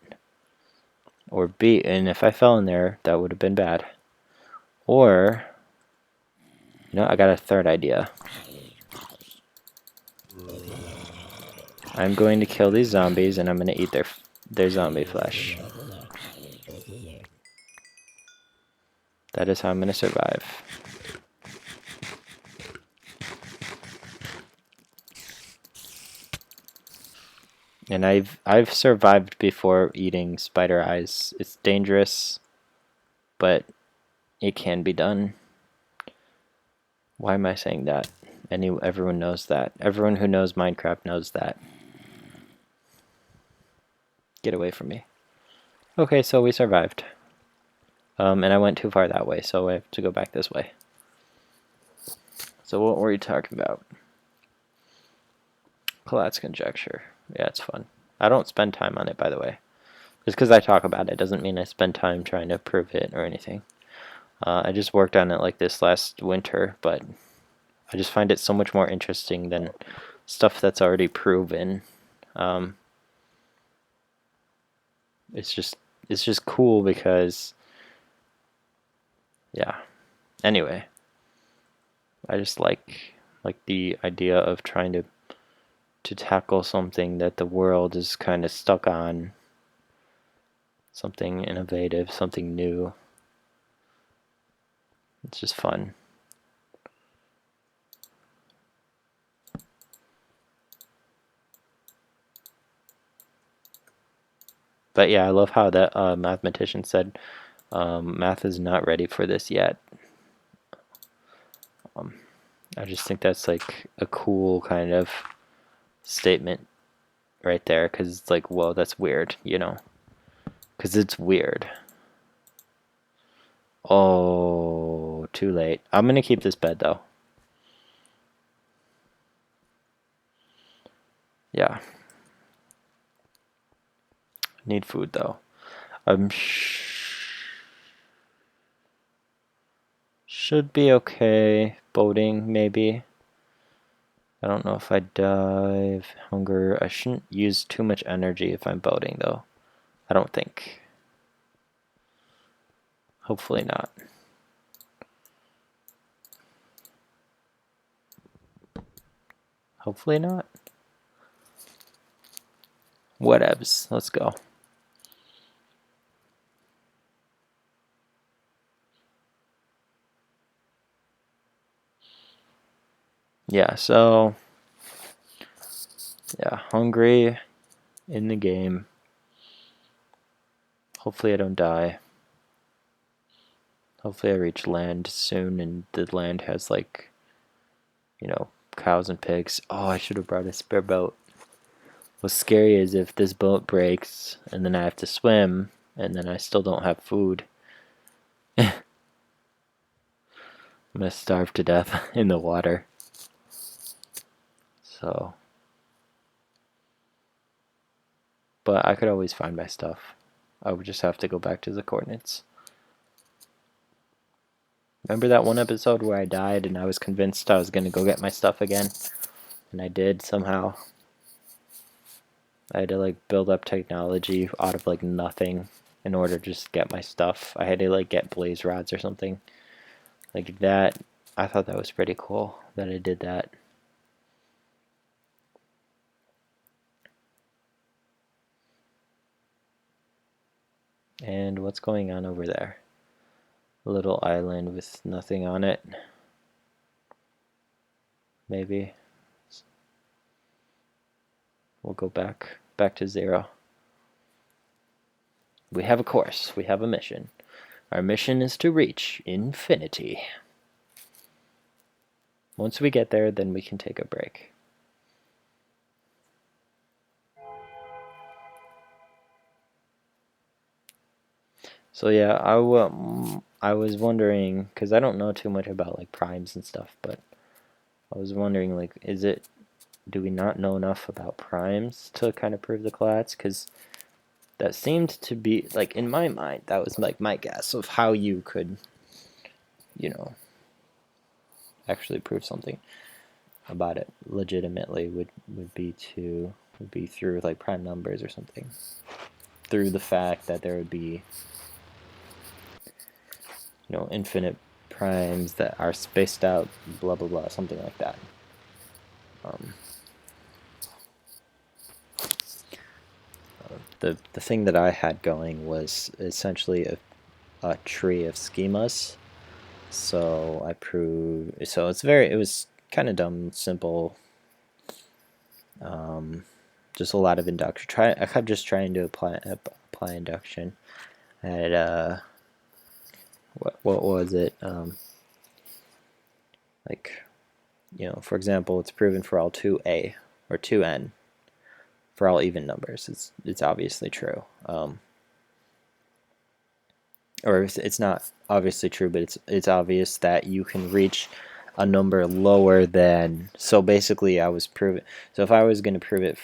or B, and if I fell in there, that would have been bad. Or, I got a third idea. I'm going to kill these zombies, and I'm going to eat their zombie flesh. That is how I'm going to survive. And I've survived before eating spider eyes. It's dangerous, but it can be done. Why am I saying that? Everyone knows that. Everyone who knows Minecraft knows that. Get away from me. Okay, so we survived. And I went too far that way, so I have to go back this way. So what were we talking about? Collatz conjecture. Yeah, it's fun. I don't spend time on it, by the way. Just because I talk about it doesn't mean I spend time trying to prove it or anything. I just worked on it like this last winter, but I just find it so much more interesting than stuff that's already proven. It's just cool because, yeah. Anyway, I just like the idea of trying to tackle something that the world is kind of stuck on, something innovative, something new. It's just fun. But yeah, I love how that mathematician said math is not ready for this yet. I just think that's like a cool kind of statement right there, because it's like, whoa, that's weird, you know? Because it's weird. Oh, too late. I'm gonna keep this bed though. Yeah. Need food though. I'm should be okay. Boating, maybe. I don't know if I dive. Hunger. I shouldn't use too much energy if I'm boating though. I don't think. Hopefully not. Hopefully not. Whatevs. Let's go. Yeah, so yeah, hungry in the game. Hopefully I don't die. Hopefully I reach land soon and the land has like, you know, cows and pigs. Oh, I should have brought a spare boat. What's scary is if this boat breaks and then I have to swim and then I still don't have food. I'm gonna starve to death in the water. So, but I could always find my stuff. I would just have to go back to the coordinates. Remember that one episode where I died and I was convinced I was gonna go get my stuff again? And I did somehow. I had to like build up technology out of like nothing in order to just get my stuff. I had to like get blaze rods or something. Like that, I thought that was pretty cool that I did that. And what's going on over there? A little island with nothing on it. Maybe. We'll go back to 0. We have a course. We have a mission. Our mission is to reach infinity. Once we get there, then we can take a break. So yeah, I was wondering, because I don't know too much about like primes and stuff, but I was wondering, like, do we not know enough about primes to kind of prove the class? Because that seemed to be, like, in my mind, that was like my guess of how you could, you know, actually prove something about it legitimately would be through like prime numbers or something. Through the fact that there would be, you know, infinite primes that are spaced out, blah blah blah, something like that. The thing that I had going was essentially a tree of schemas. So I proved. So it was kind of dumb, simple. Just a lot of induction. I kept just trying to apply induction. I had what was it? Like, you know, for example, it's proven for all 2a or 2n for all even numbers. It's obviously true. Or it's not obviously true, but it's obvious that you can reach a number lower than. So basically, I was proving. So if I was going to prove it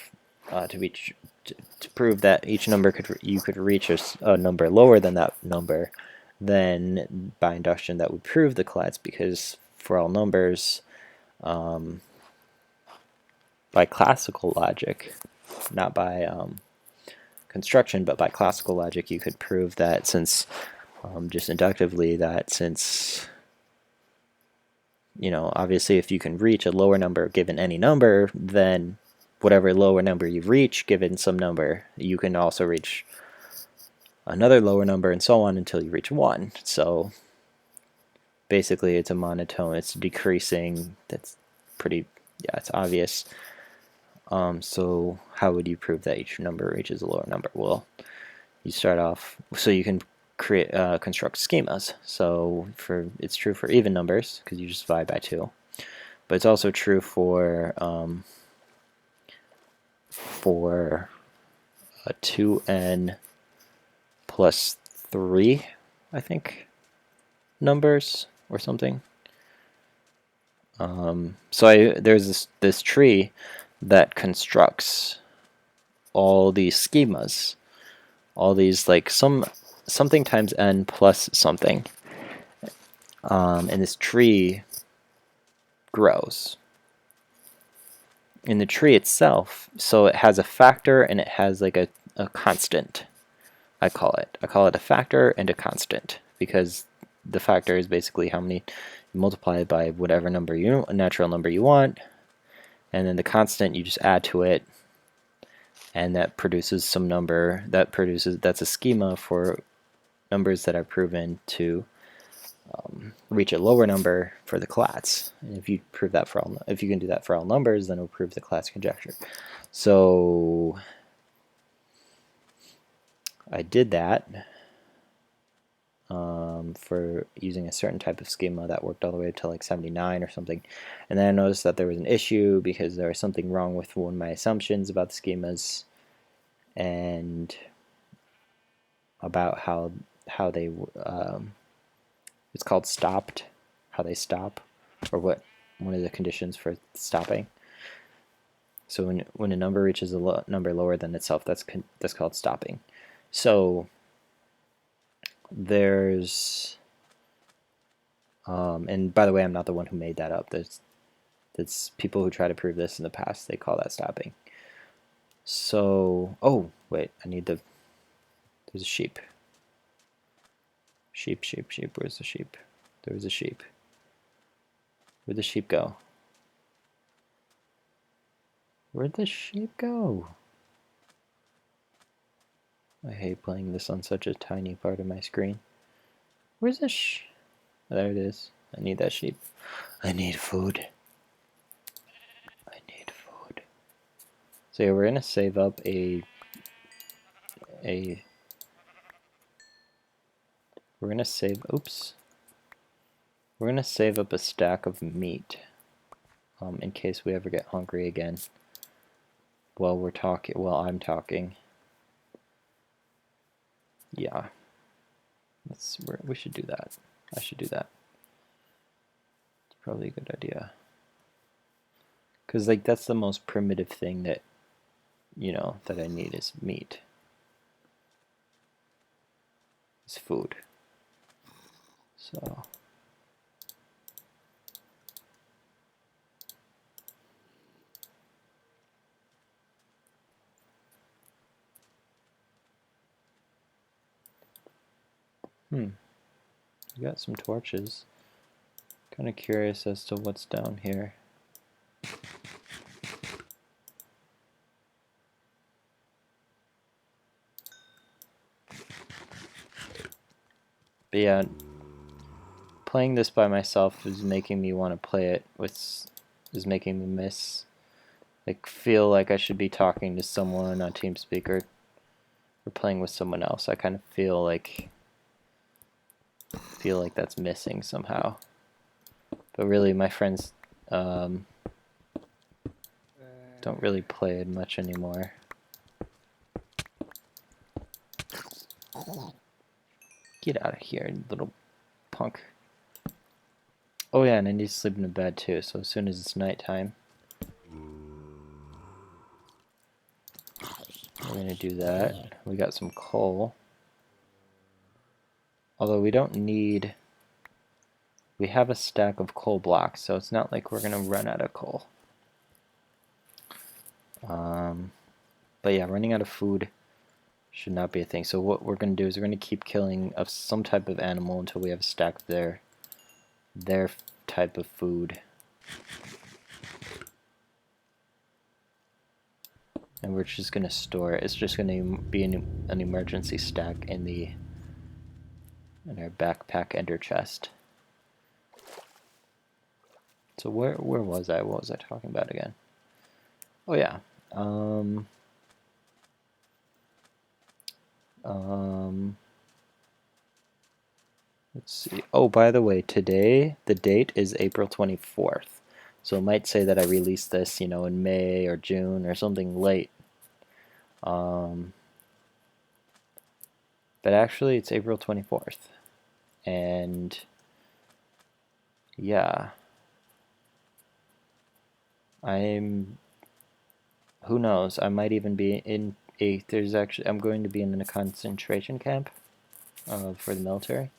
to prove that each number you could reach a number lower than that number, then by induction that would prove the class, because for all numbers, by classical logic, not by construction, but by classical logic, you could prove that since just inductively that since you know, obviously if you can reach a lower number given any number, then whatever lower number you reach given some number, you can also reach another lower number and so on until you reach 1. So basically it's a monotone, it's decreasing. That's pretty, yeah, it's obvious. So how would you prove that each number reaches a lower number? Well, you start off, so you can create construct schemas. So it's true for even numbers because you just divide by 2, but it's also true for a 2n plus 3, I think, numbers or something. So there's this tree that constructs all these schemas, all these like something times n plus something, and this tree grows. In the tree itself, so it has a factor and it has like a constant. I call it a factor and a constant, because the factor is basically how many you multiply it by whatever number a natural number you want, and then the constant you just add to it, and that produces some number that's a schema for numbers that are proven to reach a lower number for the class. And if you prove that if you can do that for all numbers, then it'll prove the class conjecture. So I did that for using a certain type of schema that worked all the way up to like 79 or something. And then I noticed that there was an issue because there was something wrong with one of my assumptions about the schemas and about how they it's called stopped, how they stop, or what one of the conditions for stopping. So when a number reaches a number lower than itself, that's called stopping. So there's and by the way, I'm not the one who made that up. There's people who try to prove this in the past. They call that stopping. So, oh wait, there's a sheep. Sheep. Where's the sheep? There was a sheep. Where'd the sheep go? Where'd the sheep go? I hate playing this on such a tiny part of my screen. Where's the there it is. I need that sheep. I need food. I need food. So yeah, we're gonna save up we're gonna save up a stack of meat in case we ever get hungry again while I'm talking. Yeah, we should do that. I should do that. It's probably a good idea. Because like that's the most primitive thing that that I need is meat. It's food. So we got some torches. Kind of curious as to what's down here. But yeah, playing this by myself is making me want to play it is making me feel like I should be talking to someone on TeamSpeak or playing with someone else. I kind of feel like that's missing somehow. But really, my friends don't really play it much anymore. Get out of here, little punk. Oh yeah, and I need to sleep in a bed too, so as soon as it's nighttime, we're gonna do that. We got some coal. Although we don't need... We have a stack of coal blocks, so it's not like we're gonna run out of coal. But yeah, running out of food should not be a thing. So what we're going to do is we're going to keep killing some type of animal until we have a stack of their type of food. And we're just going to store it. It's just going to be an emergency stack in our backpack ender chest. So where was I? What was I talking about again? Oh yeah. Let's see. Oh, by the way, today the date is April 24th. So it might say that I released this, you know, in May or June or something late. But actually it's April 24th. And yeah. Who knows? I might even be in I'm going to be in a concentration camp for the military.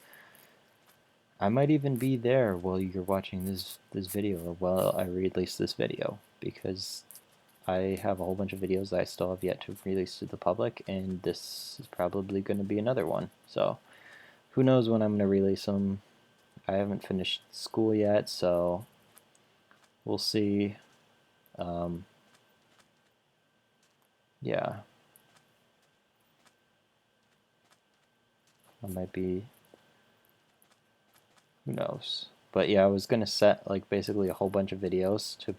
I might even be there while you're watching this video, or while I release this video, because I have a whole bunch of videos that I still have yet to release to the public, and this is probably going to be another one. So who knows when I'm going to release them. I haven't finished school yet, so we'll see. Yeah. I might be, who knows. But yeah, I was gonna set like basically a whole bunch of videos to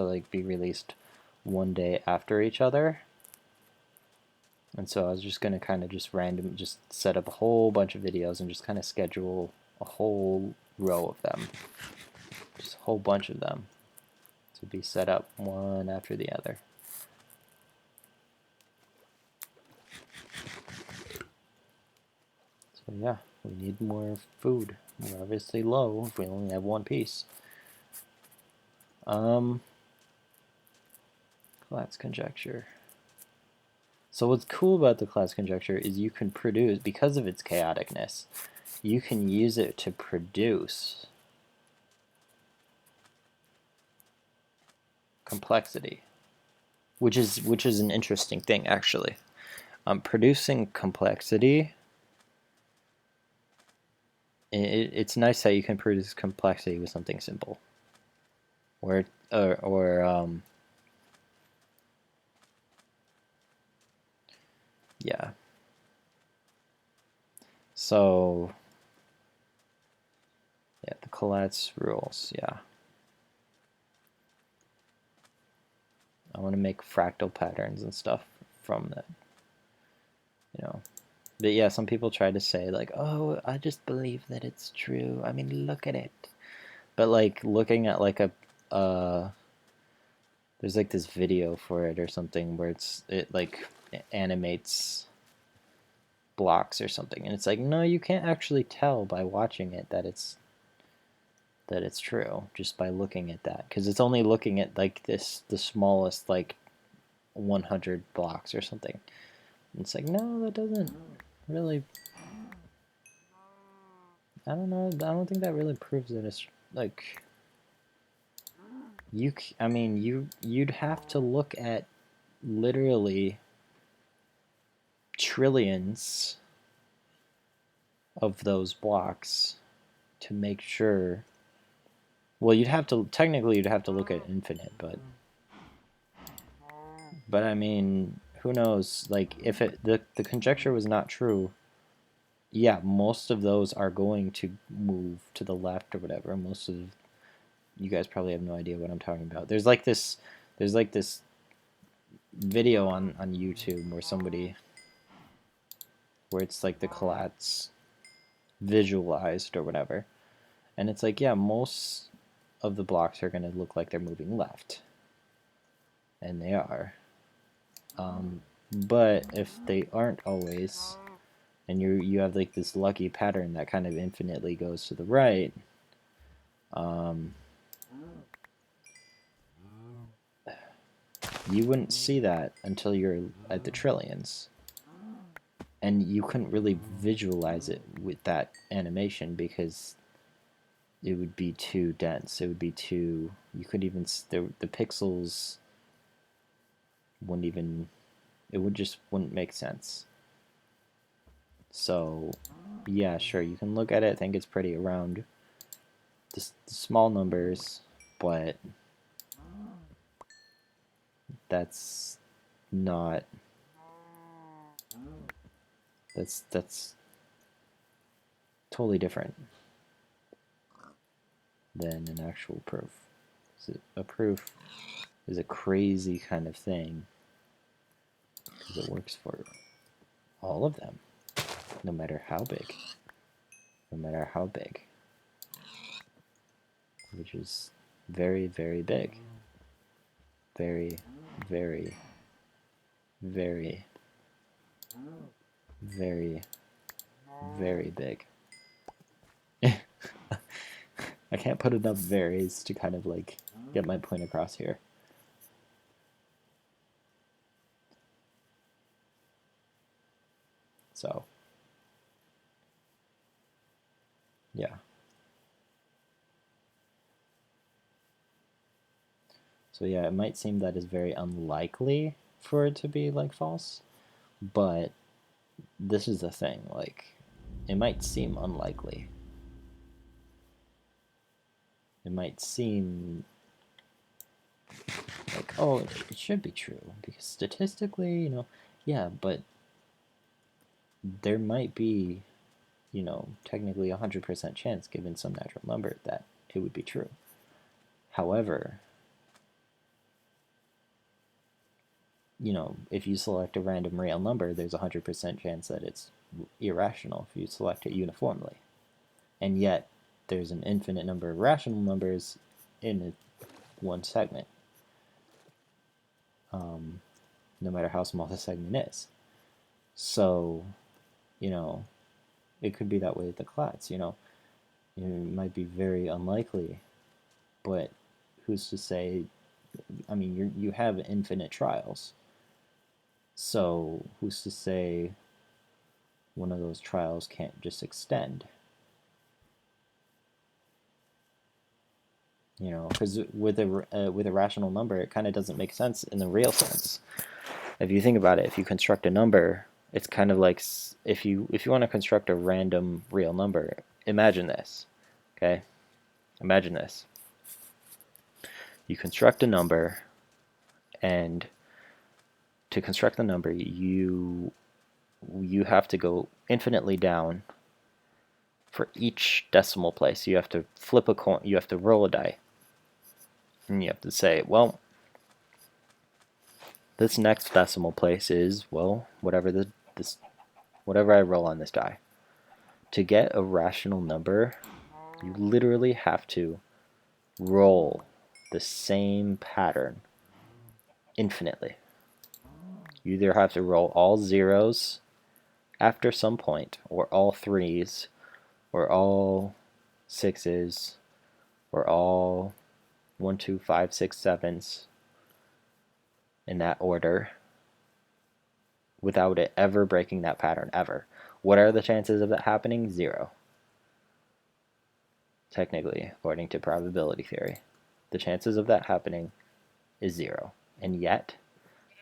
like be released one day after each other. And so I was just gonna kind of just set up a whole bunch of videos and just kind of schedule a whole row of them. Just a whole bunch of them to be set up one after the other. So yeah, we need more food. We're obviously low if we only have one piece. Class conjecture. So what's cool about the class conjecture is you can produce, because of its chaoticness, you can use it to produce complexity, which is an interesting thing actually. Producing complexity, it's nice that you can produce complexity with something simple, yeah. So yeah, the Collatz rules, yeah. I want to make fractal patterns and stuff from that, you know. But yeah, some people try to say like, oh, I just believe that it's true. I mean, look at it. But like looking at like there's like this video for it or something where it like animates blocks or something, and it's like, no, you can't actually tell by watching it that it's true just by looking at that, because it's only looking at like the smallest like 100 blocks or something. And it's like, no, that doesn't really, I don't know, I don't think that really proves that it's like I mean you'd have to look at literally trillions of those blocks to make sure. Well, you'd have to look at infinite, but I mean, who knows? Like, if the conjecture was not true, yeah, most of those are going to move to the left or whatever. Most of you guys probably have no idea what I'm talking about. There's like this video on YouTube where it's like the Collatz visualized or whatever, and it's like, yeah, most of the blocks are going to look like they're moving left, and they are. But if they aren't always, and you have like this lucky pattern that kind of infinitely goes to the right, you wouldn't see that until you're at the trillions. And you couldn't really visualize it with that animation because it would be too dense. It would be too, you couldn't even, the pixels wouldn't even, wouldn't make sense. So yeah, sure, you can look at it, think it's pretty around the small numbers, but that's not that's totally different than an actual proof. So a proof is a crazy kind of thing because it works for all of them, no matter how big, which is very, very big, very, very, very, very, very big. I can't put enough varies to kind of like get my point across here. So, yeah. So yeah, it might seem that is very unlikely for it to be like false, but this is the thing, like, it might seem unlikely. It might seem like, oh, it should be true, because statistically, yeah, but there might be, technically 100% chance given some natural number that it would be true. However, if you select a random real number, there's a 100% chance that it's irrational if you select it uniformly. And yet, there's an infinite number of rational numbers in one segment, no matter how small the segment is. So, it could be that way with the class, it might be very unlikely, but who's to say? I mean, you have infinite trials, so who's to say one of those trials can't just extend? Because with a rational number, it kind of doesn't make sense in the real sense. If you think about it, if you construct a number, it's kind of like if you want to construct a random real number. Imagine this, okay? Imagine this. You construct a number, and to construct the number, you have to go infinitely down for each decimal place. You have to flip a coin. You have to roll a die, and you have to say, well, this next decimal place is, well, whatever I roll on this die. To get a rational number, you literally have to roll the same pattern infinitely. You either have to roll all zeros after some point, or all threes, or all sixes, or all 1, 2, 5, 6, 7s in that order without it ever breaking that pattern, ever. What are the chances of that happening? 0. Technically, according to probability theory. The chances of that happening is 0. And yet,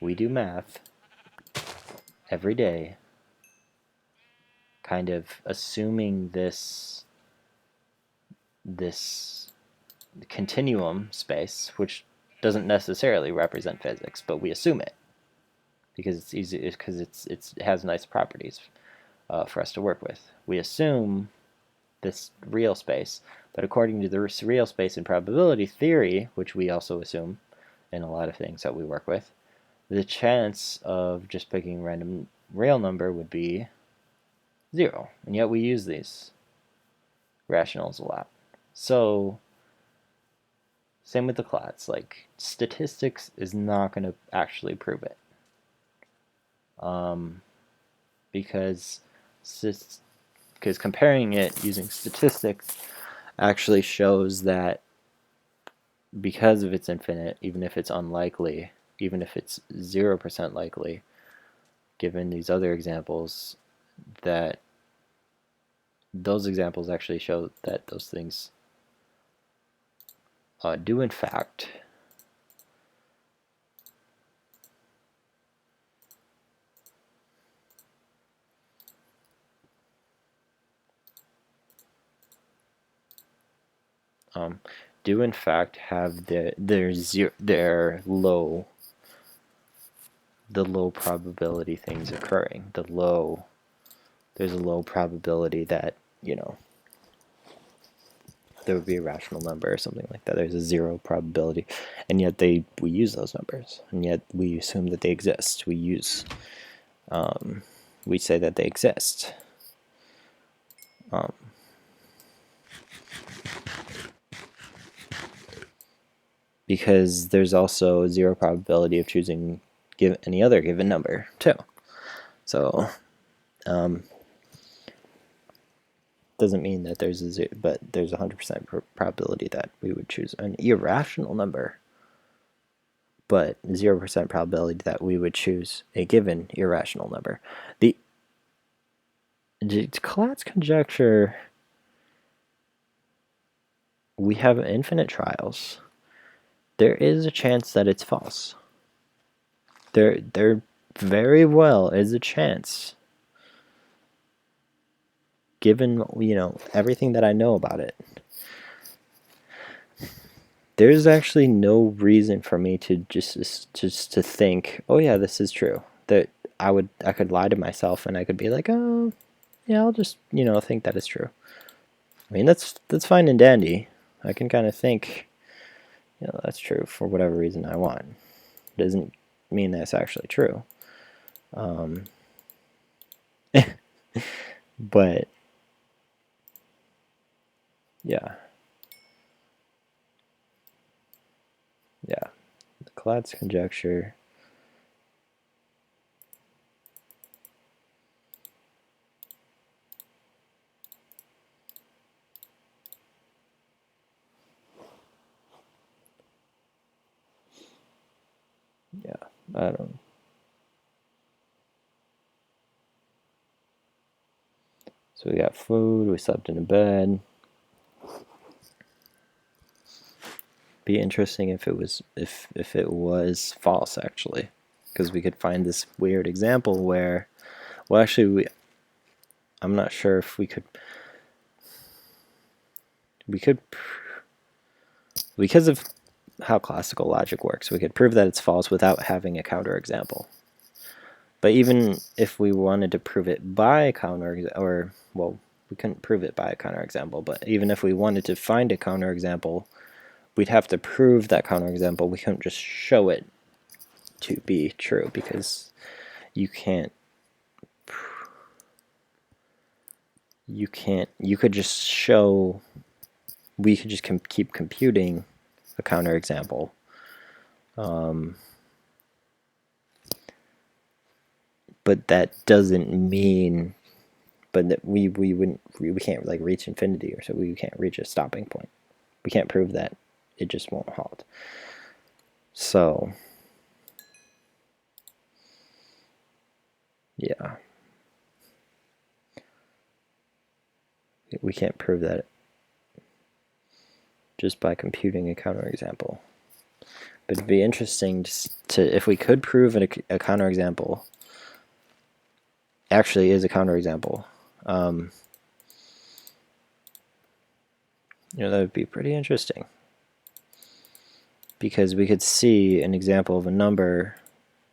we do math every day, kind of assuming this continuum space, which doesn't necessarily represent physics, but we assume it because it's easy, because it has nice properties for us to work with. We assume this real space, but according to the real space in probability theory, which we also assume in a lot of things that we work with, the chance of just picking a random real number would be 0, and yet we use these rationals a lot. So same with the class, like statistics is not going to actually prove it, because comparing it using statistics actually shows that because of its infinite, even if it's unlikely, even if it's 0% likely, given these other examples, that those examples actually show that those things do in fact do in fact have their low probability things occurring. There's a low probability that, you know, there would be a rational number or something like that. There's a 0 probability, and yet we use those numbers, and yet we assume that they exist. We say that they exist. Because there's also a 0 probability of choosing any other given number too. So doesn't mean that there's a 0, but there's a 100% probability that we would choose an irrational number, but 0% probability that we would choose a given irrational number. The Collatz conjecture, we have infinite trials. There is a chance that it's false. There very well is a chance, given, you know, everything that I know about it. There's actually no reason for me to just to think, oh yeah, this is true. That I could lie to myself and I could be like, oh yeah, I'll just, you know, think that it's true. I mean, that's fine and dandy. I can kind of think, you know, that's true for whatever reason I want. It doesn't mean that's actually true. But yeah, the Collatz conjecture. Yeah, I don't. So we got food. We slept in a bed. Be interesting if it was false, actually, because we could find this weird example where, well, actually, I'm not sure if we could because of how classical logic works, we could prove that it's false without having a counterexample. But even if we wanted to prove it by a well, we couldn't prove it by a counterexample, but even if we wanted to find a counterexample, we'd have to prove that counterexample. We couldn't just show it to be true, because you could just show, we could just keep computing a counterexample. But that doesn't mean, but that we can't like reach infinity, or so we can't reach a stopping point. We can't prove that it just won't halt. So yeah, we can't prove that just by computing a counterexample. But it'd be interesting to if we could prove a counterexample actually is a counterexample. You know, that would be pretty interesting, because we could see an example of a number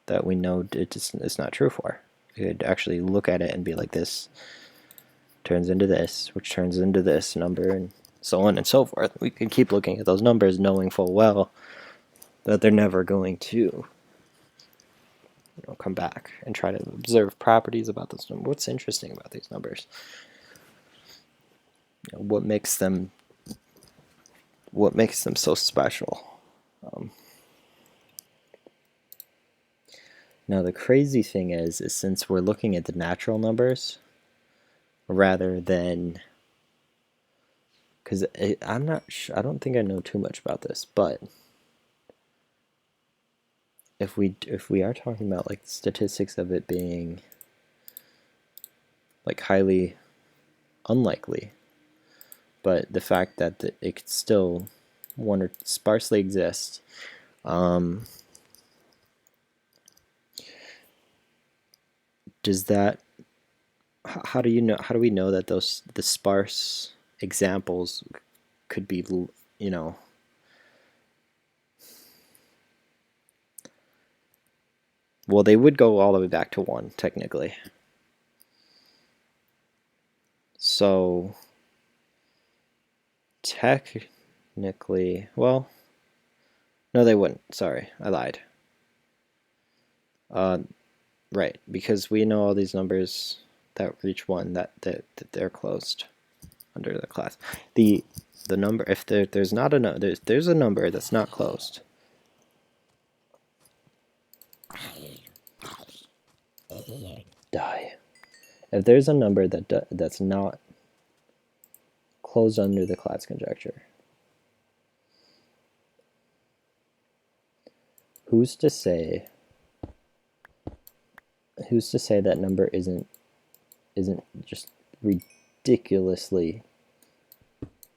that we know it's not true for. We could actually look at it and be like, this turns into this, which turns into this number, and so on and so forth. We could keep looking at those numbers knowing full well that they're never going to, you know, come back, and try to observe properties about those numbers. What's interesting about these numbers? You know, what makes them so special? Now the crazy thing is since we're looking at the natural numbers rather than, because I'm not I don't think I know too much about this, but if we are talking about like statistics of it being like highly unlikely, but the fact that it could still sparsely exist, does that, how do we know that the sparse examples could be you know, well, they would go all the way back to 1, technically. So, technically, well, no, they wouldn't. Sorry, I lied. Uh, right, because we know all these numbers that reach 1 that they're closed under the class. The number, if there's not a there's a number that's not closed. Die. If there's a number that's not closed under the class conjecture, who's to say that number isn't just ridiculously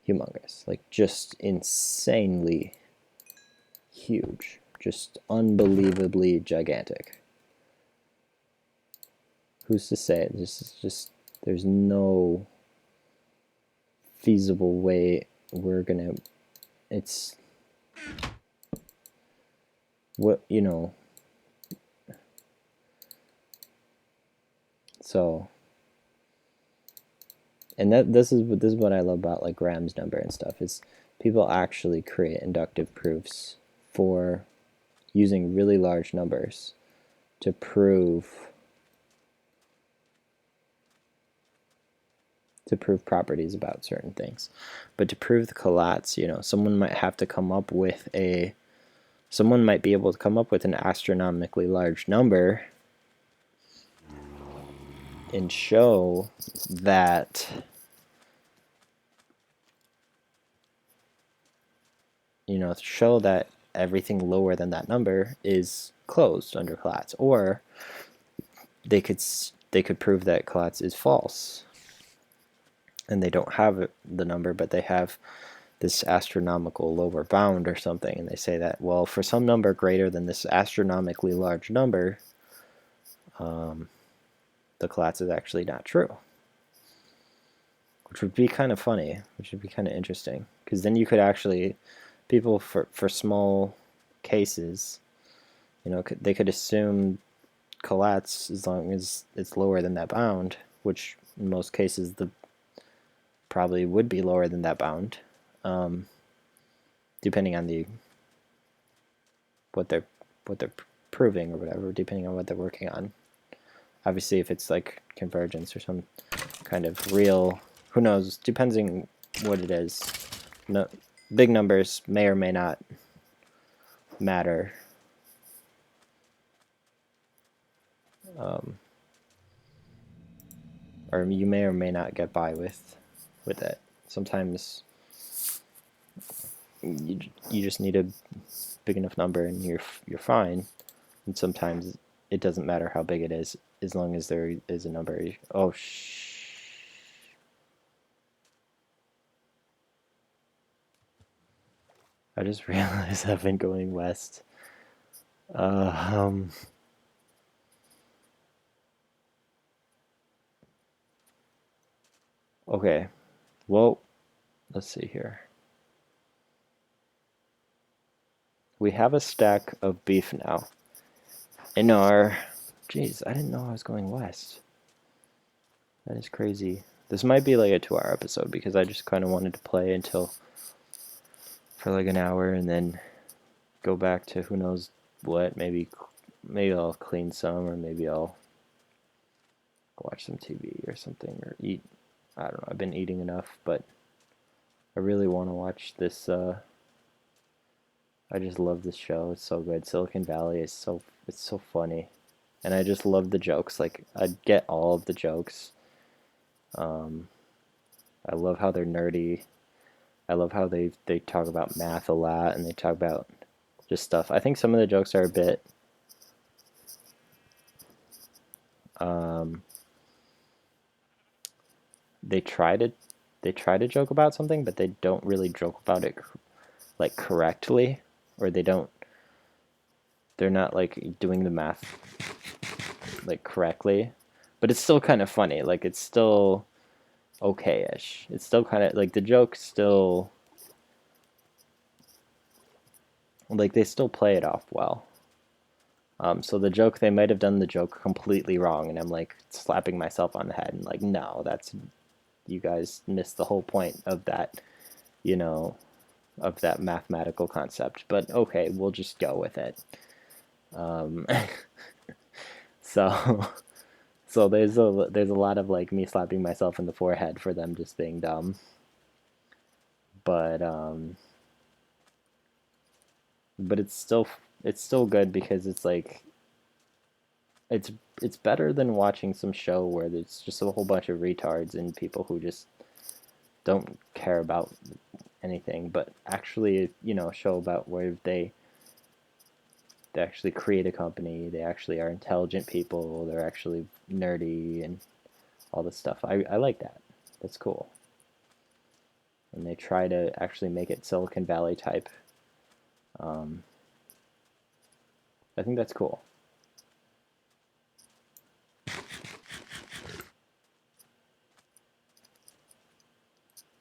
humongous, like just insanely huge, just unbelievably gigantic? Who's to say? This is just, there's no feasible way we're gonna, it's what, you know, so, and this is what I love about like Graham's number and stuff, is people actually create inductive proofs for using really large numbers to prove properties about certain things. But to prove the Collatz, you know, someone might be able to come up with an astronomically large number and show that everything lower than that number is closed under Collatz, or they could prove that Collatz is false, and they don't have the number, but they have this astronomical lower bound or something, and they say that, well, for some number greater than this astronomically large number, the Collatz is actually not true, which would be kind of funny, which would be kind of interesting, because then you could actually, people for small cases, you know, they could assume Collatz as long as it's lower than that bound, which in most cases probably would be lower than that bound, depending on what they're proving or whatever, depending on what they're working on. Obviously, if it's like convergence or some kind of real, who knows, depending what it is. No, big numbers may or may not matter. Or you may or may not get by with it. Sometimes you just need a big enough number and you're fine. And sometimes it doesn't matter how big it is, as long as there is a number. Oh I just realized I've been going west. Okay, well, let's see here. We have a stack of beef now in our, geez, I didn't know I was going west. That is crazy. This might be like a 2-hour episode because I just kind of wanted to play until for like an hour and then go back to who knows what. Maybe I'll clean some, or maybe I'll watch some TV or something, or eat. I don't know. I've been eating enough, but I really want to watch this. I just love this show. It's so good. Silicon Valley is it's so funny, and I just love the jokes. Like, I get all of the jokes. I love how they're nerdy. I love how they talk about math a lot, and they talk about just stuff. I think some of the jokes are a bit they try to joke about something, but they don't really joke about it like correctly, or they're not like doing the math like correctly, but it's still kind of funny. Like, it's still okay-ish. It's still kind of like the joke still like they still play it off well. So the joke, they might have done the joke completely wrong, and I'm like slapping myself on the head and like, no, that's, you guys missed the whole point of that, you know, of that mathematical concept. But okay, we'll just go with it. Um, so so there's a lot of like me slapping myself in the forehead for them just being dumb. But it's still good because it's like it's it's better than watching some show where there's just a whole bunch of retards and people who just don't care about anything, but actually, you know, a show about where they actually create a company, they actually are intelligent people, they're actually nerdy and all this stuff. I like that. That's cool. And they try to actually make it Silicon Valley type. Um, I think that's cool.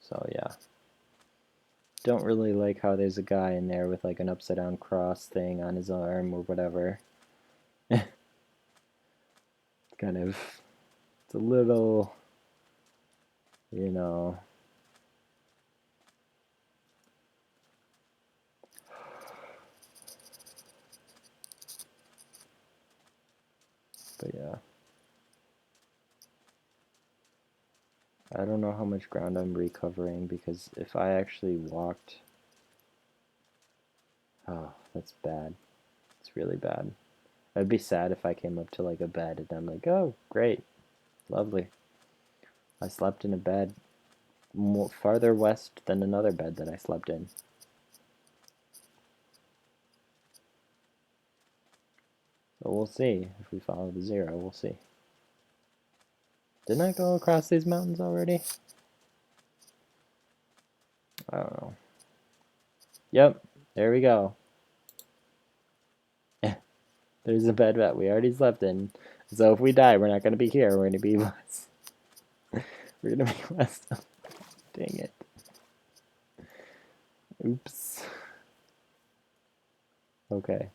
So yeah. Don't really like how there's a guy in there with like an upside down cross thing on his arm or whatever. Kind of, it's a little, you know, but yeah. I don't know how much ground I'm recovering because if I actually walked, oh, that's bad. It's really bad. I'd be sad if I came up to like a bed and I'm like, oh, great, lovely. I slept in a bed more farther west than another bed that I slept in. So we'll see if we follow the zero. We'll see. Didn't I go across these mountains already? I don't know. Yep, there we go. There's a bed that we already slept in. So if we die, we're not going to be here. We're going to be west. We're going to be west. Dang it. Oops. Okay.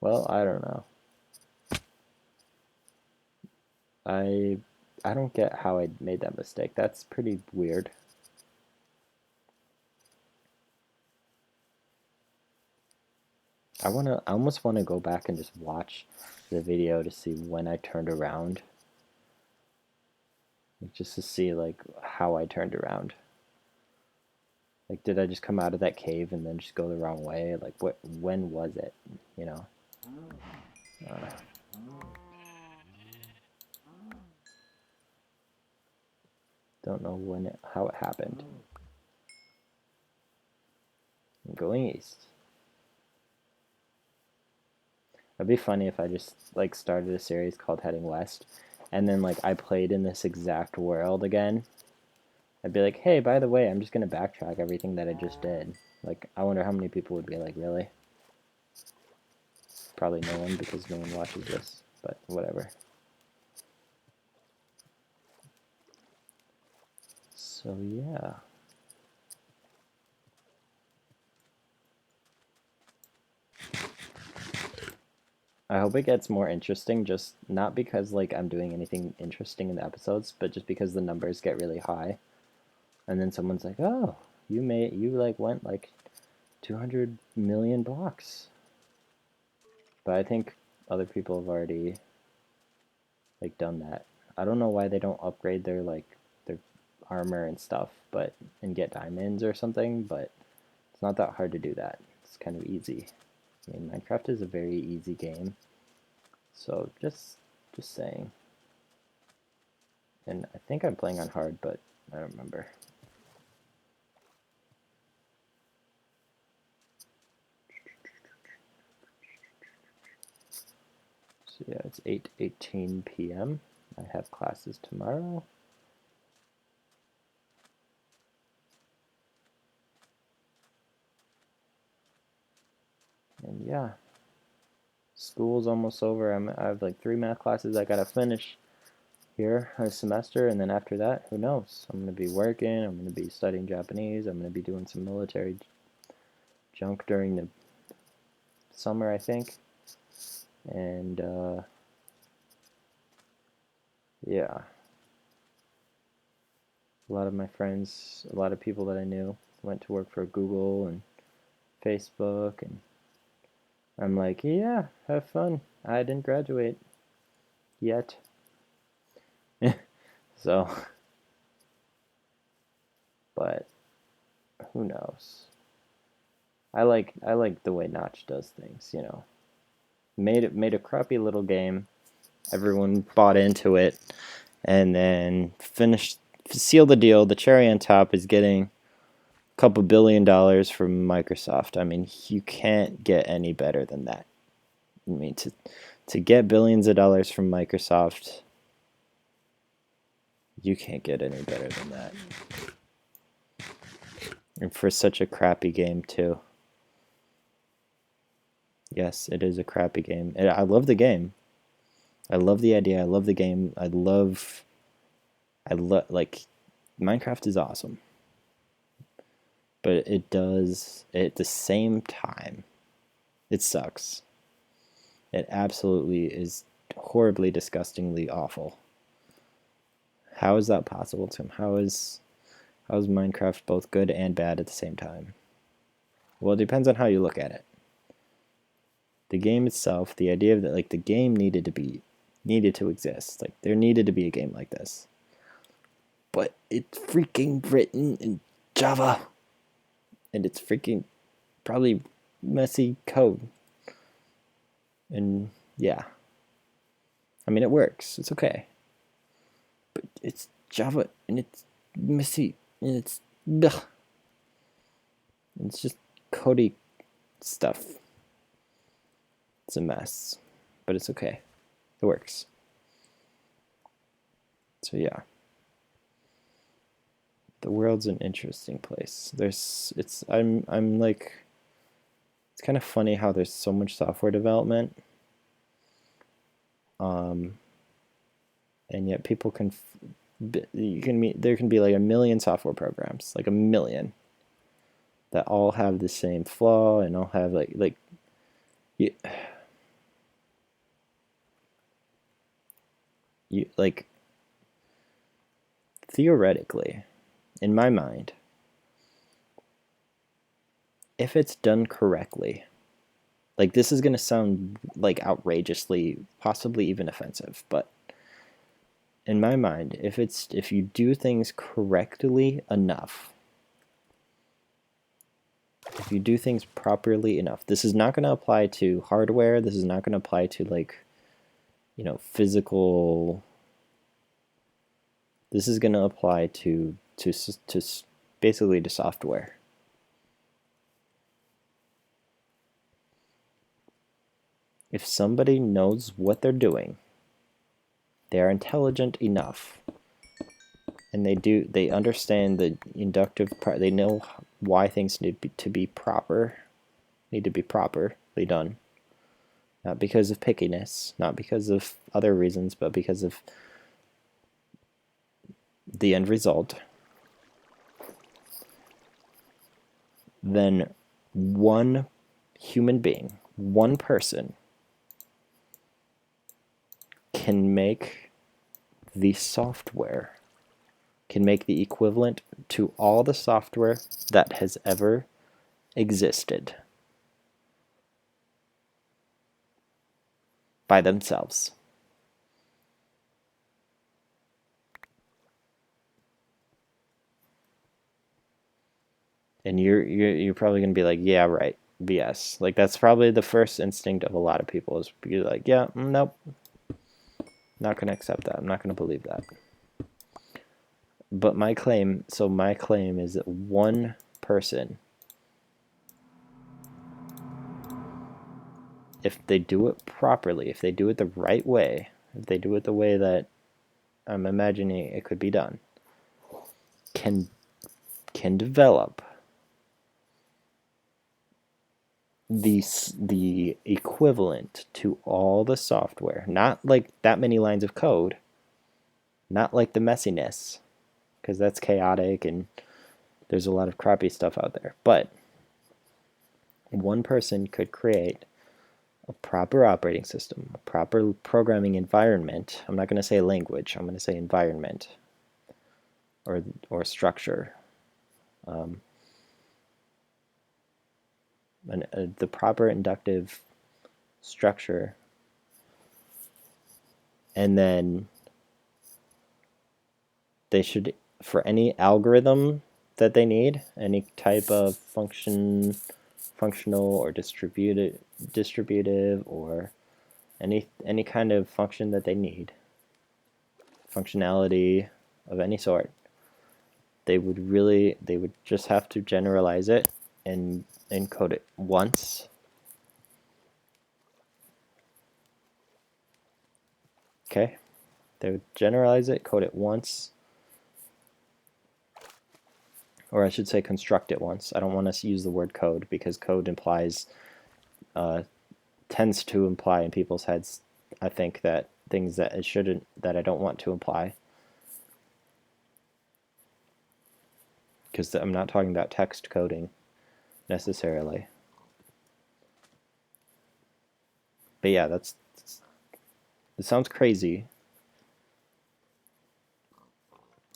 Well, I don't know. I I don't get how I made that mistake. That's pretty weird. I almost wanna go back and just watch the video to see when I turned around. Like, just to see like how I turned around. Like, did I just come out of that cave and then just go the wrong way? Like, when was it? You know? Uh, don't know how it happened. I'm going east. It'd be funny if I just like started a series called Heading West, and then like I played in this exact world again. I'd be like, hey, by the way, I'm just gonna backtrack everything that I just did. Like, I wonder how many people would be like, really? Probably no one because no one watches this, but whatever. So yeah. I hope it gets more interesting, just not because like I'm doing anything interesting in the episodes, but just because the numbers get really high. And then someone's like, "Oh, you like went like 200 million blocks." But I think other people have already like done that. I don't know why they don't upgrade their armor and stuff, but and get diamonds or something, but it's not that hard to do that. It's kind of easy. I mean, Minecraft is a very easy game. So just saying. And I think I'm playing on hard, but I don't remember. So yeah, it's 8:18 p.m. I have classes tomorrow. And yeah, school's almost over. I have like 3 math classes I gotta finish here a semester, and then after that, who knows? I'm gonna be working. I'm gonna be studying Japanese. I'm gonna be doing some military junk during the summer, I think. And yeah, a lot of my friends, a lot of people that I knew went to work for Google and Facebook, and I'm like, yeah, have fun. I didn't graduate yet. So, but who knows? I like the way Notch does things, you know. Made a crappy little game. Everyone bought into it, and then sealed the deal. The cherry on top is getting a couple $1 billion from Microsoft. I mean, you can't get any better than that. I mean, to get billions of dollars from Microsoft, you can't get any better than that. And for such a crappy game too. Yes, it is a crappy game. I love the game. I love the idea. I love the game. Like Minecraft is awesome. But it does at the same time it sucks. It absolutely is horribly disgustingly awful. How is that possible, Tim? How is Minecraft both good and bad at the same time? Well, it depends on how you look at it. The game itself, the idea of that, like, the game needed to exist. Like, there needed to be a game like this. But it's freaking written in Java. And it's freaking probably messy code. And yeah. I mean, it works. It's okay. But it's Java and it's messy and it's ugh. It's just codey stuff. It's a mess, but it's okay. It works. So yeah. The world's an interesting place. I'm like, it's kind of funny how there's so much software development, and yet people can, there can be like a million software programs, like a million, that all have the same flaw and all have you, like, theoretically, in my mind, if it's done correctly, like, this is going to sound like outrageously, possibly even offensive, but in my mind, if you do things correctly enough, if you do things properly enough, this is not going to apply to hardware, this is not going to apply to, like, you know, physical, this is going to apply to basically to software. If somebody knows what they're doing, they are intelligent enough, and they understand the inductive part, they know why things need to be properly done, not because of pickiness, not because of other reasons, but because of the end result, then one human being, one person, can make the software, can make the equivalent to all the software that has ever existed by themselves. And you're probably gonna be like, yeah, right, BS. Like, that's probably the first instinct of a lot of people, is be like, yeah, nope, not gonna accept that. I'm not gonna believe that. But my claim is that one person, if they do it properly, if they do it the right way, if they do it the way that I'm imagining it could be done, can develop the equivalent to all the software, not like that many lines of code, not like the messiness, because that's chaotic and there's a lot of crappy stuff out there, but one person could create a proper operating system, a proper programming environment. I'm not going to say language, I'm going to say environment or structure. Um, the proper inductive structure, and then they should, for any algorithm that they need, any type of functional or distributive or any kind of function that they need, functionality of any sort, they would just have to generalize it and encode it once. Okay, they would generalize it, code it once, or I should say construct it once. I don't want to use the word code because code implies tends to imply in people's heads, I think, that things that it shouldn't, that I don't want to imply. Because I'm not talking about text coding necessarily. But yeah, it sounds crazy.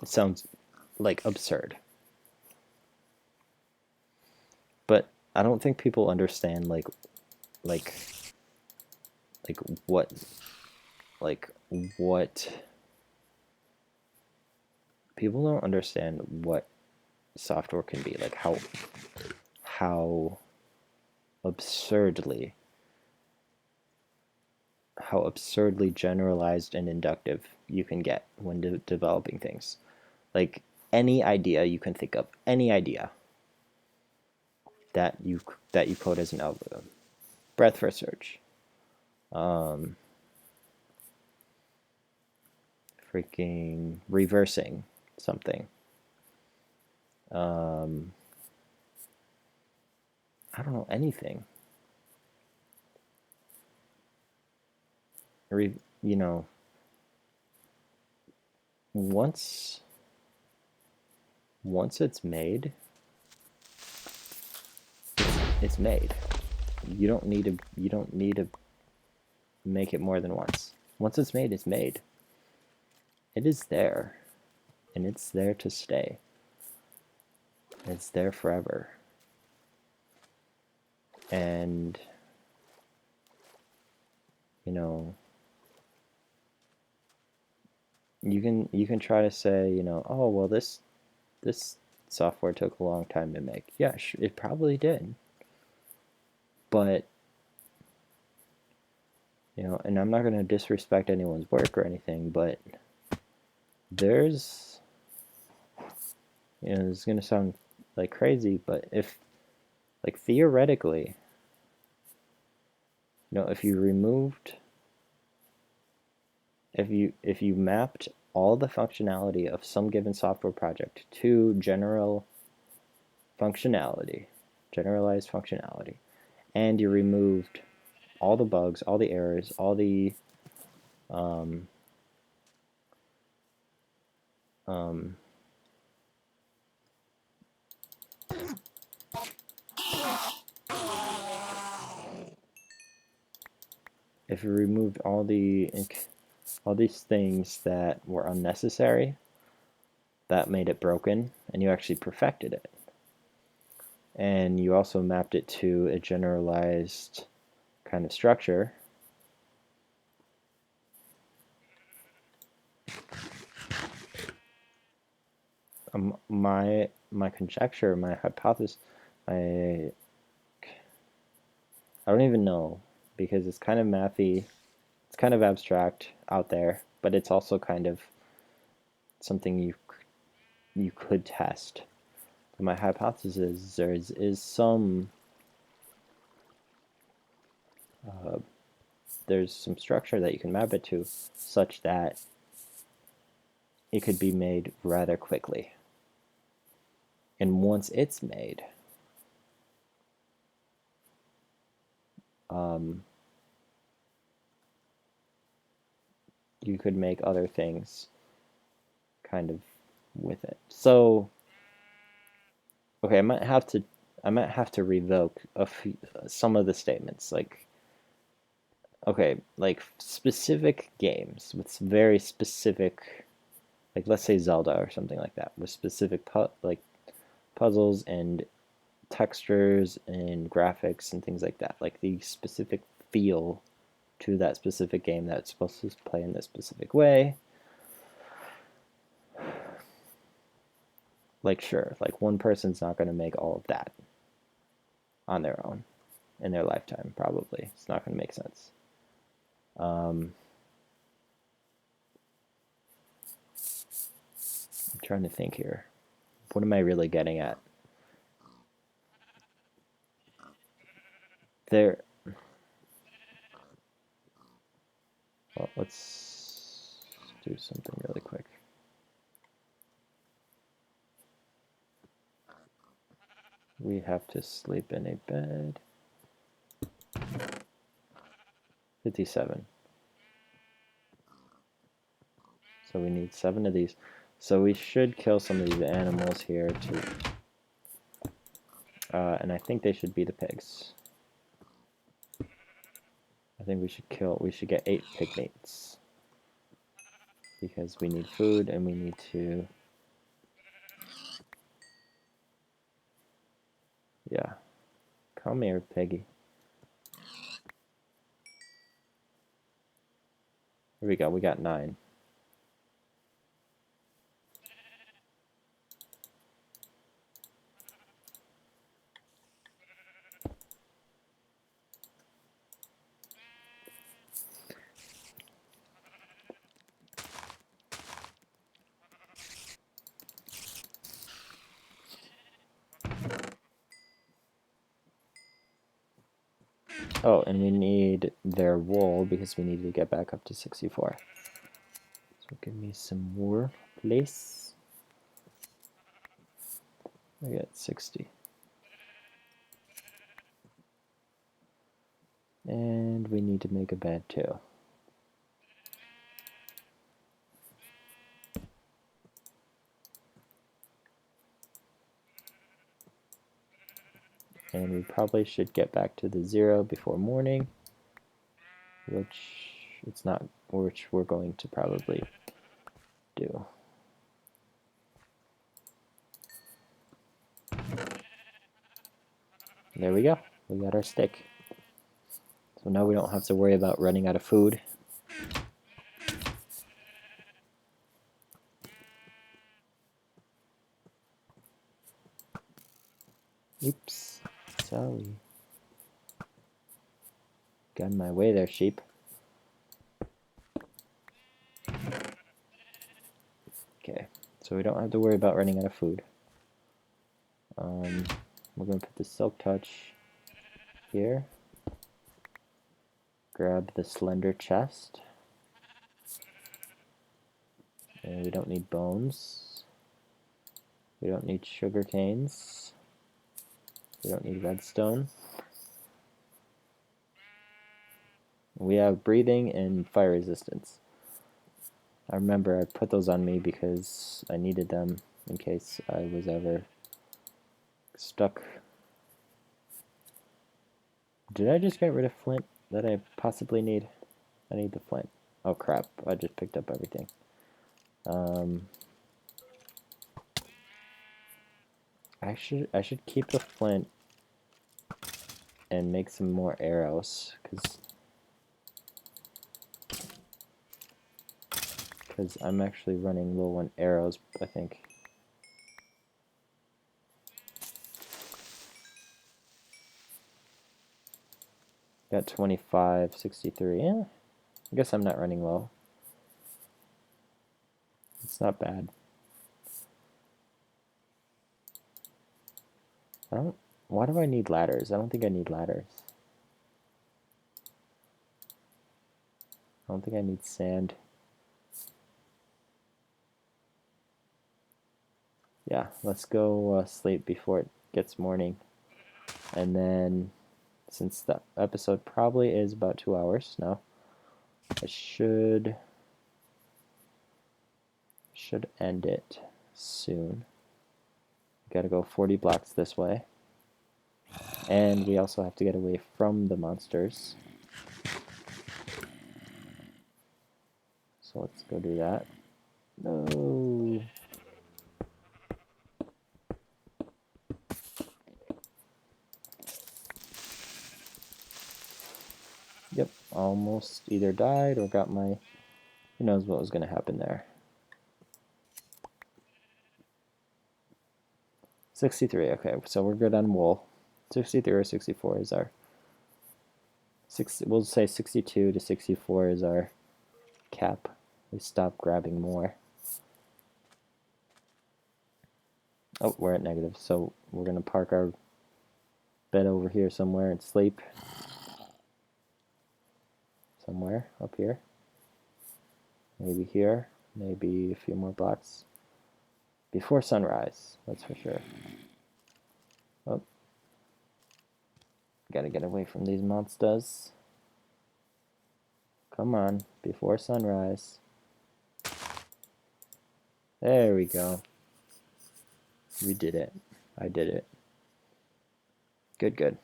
It sounds like absurd. But I don't think people understand like like what like what people don't understand what software can be, like how absurdly how absurdly generalized and inductive you can get when developing things. Like any idea you can think of, any idea that you code as an algorithm. Breadth first search. Freaking reversing something. I don't know, anything. You know, once it's made, it's made. You don't need to make it more than once. Once it's made, it's made. It is there, and it's there to stay. It's there forever. And you know, you can try to say, oh well, this software took a long time to make. Yeah, it probably did. But and I'm not going to disrespect anyone's work or anything, but there's, it's going to sound like crazy, but if, like, theoretically, if you removed, if you mapped all the functionality of some given software project to generalized functionality, and you removed all the bugs, all the errors, all the um, um, if you removed all these things that were unnecessary, that made it broken, and you actually perfected it. And you also mapped it to a generalized kind of structure. My conjecture, my hypothesis, I don't even know, because it's kind of mathy, it's kind of abstract out there, but it's also kind of something you could test. But my hypothesis is is some there's some structure that you can map it to, such that it could be made rather quickly. And once it's made, you could make other things kind of with it. So, okay, I might have to I might have to revoke some of the statements. Like, okay, like specific games with very specific, like let's say Zelda or something like that, with specific like puzzles and textures and graphics and things like that. Like the specific feel to that specific game that's supposed to play in this specific way. Like, sure, like one person's not going to make all of that on their own in their lifetime, probably. It's not going to make sense. I'm trying to think here. What am I really getting at? There. Well, let's do something really quick. We have to sleep in a bed. 57. So we need 7 of these. So we should kill some of these animals here too. And I think they should be the pigs. I think we should get 8 pig mates. Because we need food and we need to... Yeah. Come here, piggy. Here we go, we got 9. Oh, and we need their wool because we need to get back up to 64. So give me some more, please. I got 60. And we need to make a bed too. And we probably should get back to the 0 before morning, which we're going to probably do. There we go. We got our stick. So now we don't have to worry about running out of food. Oops. Sorry. Got in my way there, sheep. Okay, so we don't have to worry about running out of food. We're going to put the Silk Touch here. Grab the Slender Chest. And we don't need bones. We don't need sugar canes. We don't need redstone. We have breathing and fire resistance. I remember I put those on me because I needed them in case I was ever stuck. Did I just get rid of flint that I possibly need? I need the flint. Oh crap, I just picked up everything. I should keep the flint and make some more arrows, because I'm actually running low on arrows, I think. Got 25, 63. Yeah, I guess I'm not running low. It's not bad. Why do I need ladders? I don't think I need ladders. I don't think I need sand. Yeah, let's go sleep before it gets morning. And then, since the episode probably is about 2 hours now, I should end it soon. Gotta go 40 blocks this way. And we also have to get away from the monsters. So let's go do that. No. Yep, almost either died or got my... Who knows what was going to happen there. 63, okay, so we're good on wool. 63 or 64 is our... We'll say 62 to 64 is our cap. We stop grabbing more. Oh, we're at negative, so we're going to park our bed over here somewhere and sleep. Somewhere up here. Maybe here. Maybe a few more blocks. Before sunrise, that's for sure. Oh. Gotta get away from these monsters. Come on, before sunrise. There we go. We did it. I did it. Good, good.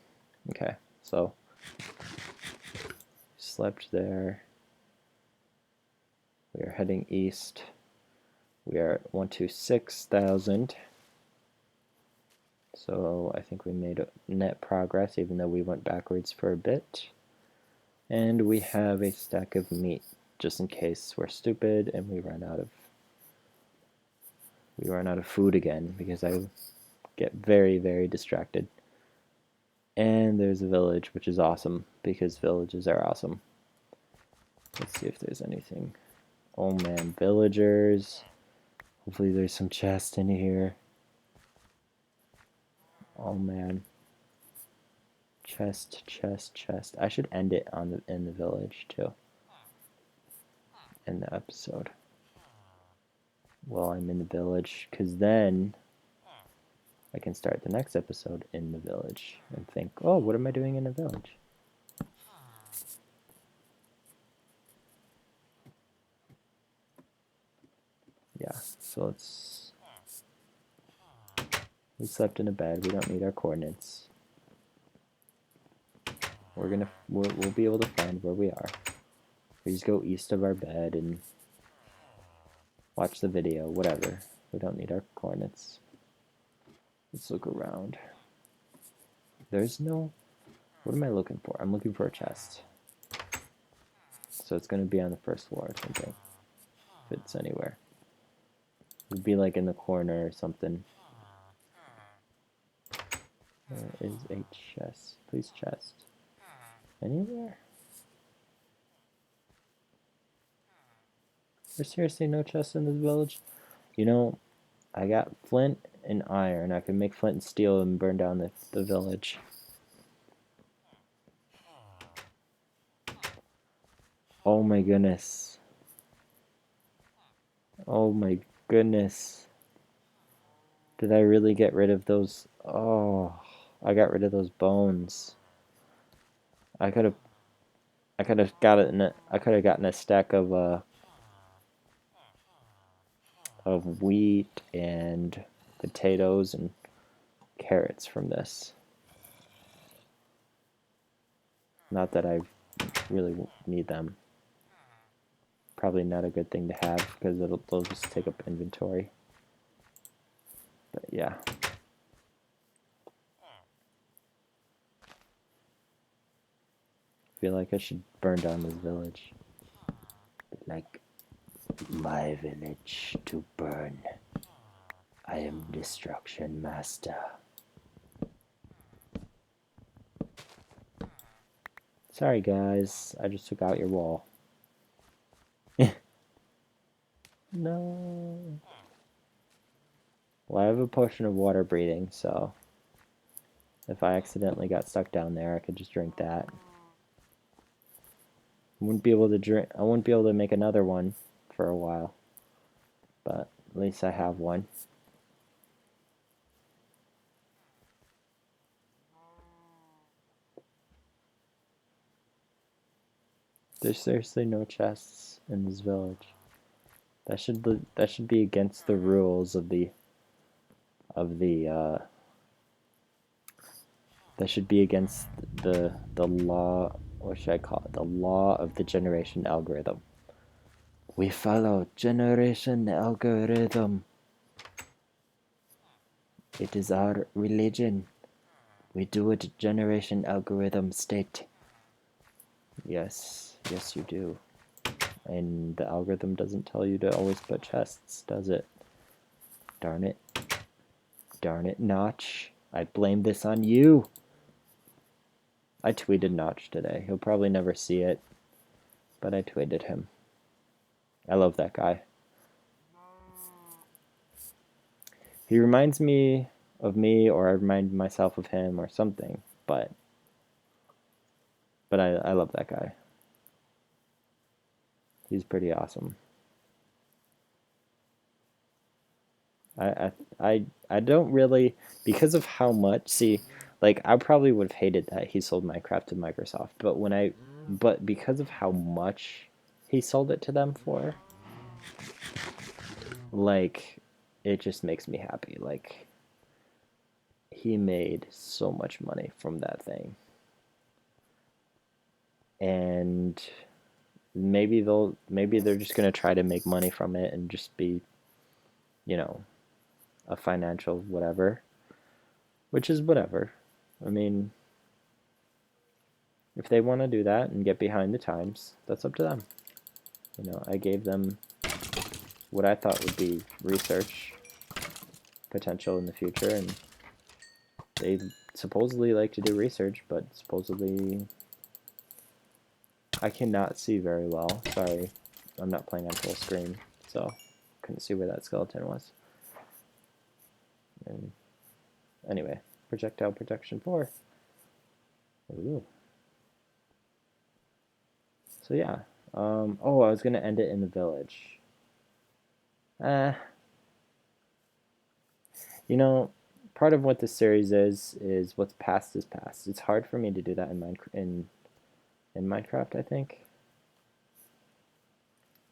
Okay, so slept there. We are heading east. We are at 126,000. So I think we made net progress, even though we went backwards for a bit. And we have a stack of meat, just in case we're stupid and we run out of food again, because I get very, very distracted. And there's a village, which is awesome, because villages are awesome. Let's see if there's anything. Oh man, villagers. Hopefully there's some chest in here. Oh man. Chest, chest, chest. I should end it in the village too. In the episode. While I'm in the village, because then I can start the next episode in the village and think, oh, what am I doing in the village? Yeah, so we slept in a bed, we don't need our coordinates. We'll be able to find where we are. We just go east of our bed and watch the video, whatever. We don't need our coordinates. Let's look around. There's no... What am I looking for? I'm looking for a chest. So it's going to be on the first floor or something. If it's anywhere. It'd be like in the corner or something. There is a chest. Please, chest. Anywhere? There's seriously no chest in this village? You know, I got flint and iron. I can make flint and steel and burn down the village. Oh my goodness. Oh my goodness. Did I really get rid of those? Oh, I got rid of those bones. I could have gotten a stack of wheat and potatoes and carrots from this. Not that I really need them. Probably not a good thing to have because they'll just take up inventory. But yeah. I feel like I should burn down this village. Like my village to burn. I am destruction master. Sorry guys, I just took out your wall. No. Well, I have a potion of water breathing, so if I accidentally got stuck down there, I could just drink that. I wouldn't be able to make another one for a while. But at least I have one. There's seriously no chests in this village. That should be against the rules of the That should be against the law. What should I call it? The law of the generation algorithm. We follow generation algorithm. It is our religion. We do it generation algorithm state. Yes, yes you do. And the algorithm doesn't tell you to always put chests, does it? Darn it. Darn it, Notch. I blame this on you. I tweeted Notch today. He'll probably never see it, but I tweeted him. I love that guy. He reminds me of me, or I remind myself of him, or something. But I love that guy. He's pretty awesome. I don't really, because of how much. See, like I probably would have hated that he sold Minecraft to Microsoft, but because of how much he sold it to them for, like it just makes me happy. Like he made so much money from that thing. And maybe they're just gonna try to make money from it and just be, you know, a financial whatever, which is whatever. I mean, if they want to do that and get behind the times, that's up to them. You know, I gave them what I thought would be research potential in the future, and they supposedly like to do research, but supposedly I cannot see very well. Sorry, I'm not playing on full screen, so couldn't see where that skeleton was. And anyway, projectile protection 4. Ooh. So yeah. Oh, I was gonna end it in the village. You know, part of what this series is what's past is past. It's hard for me to do that in Minecraft, I think,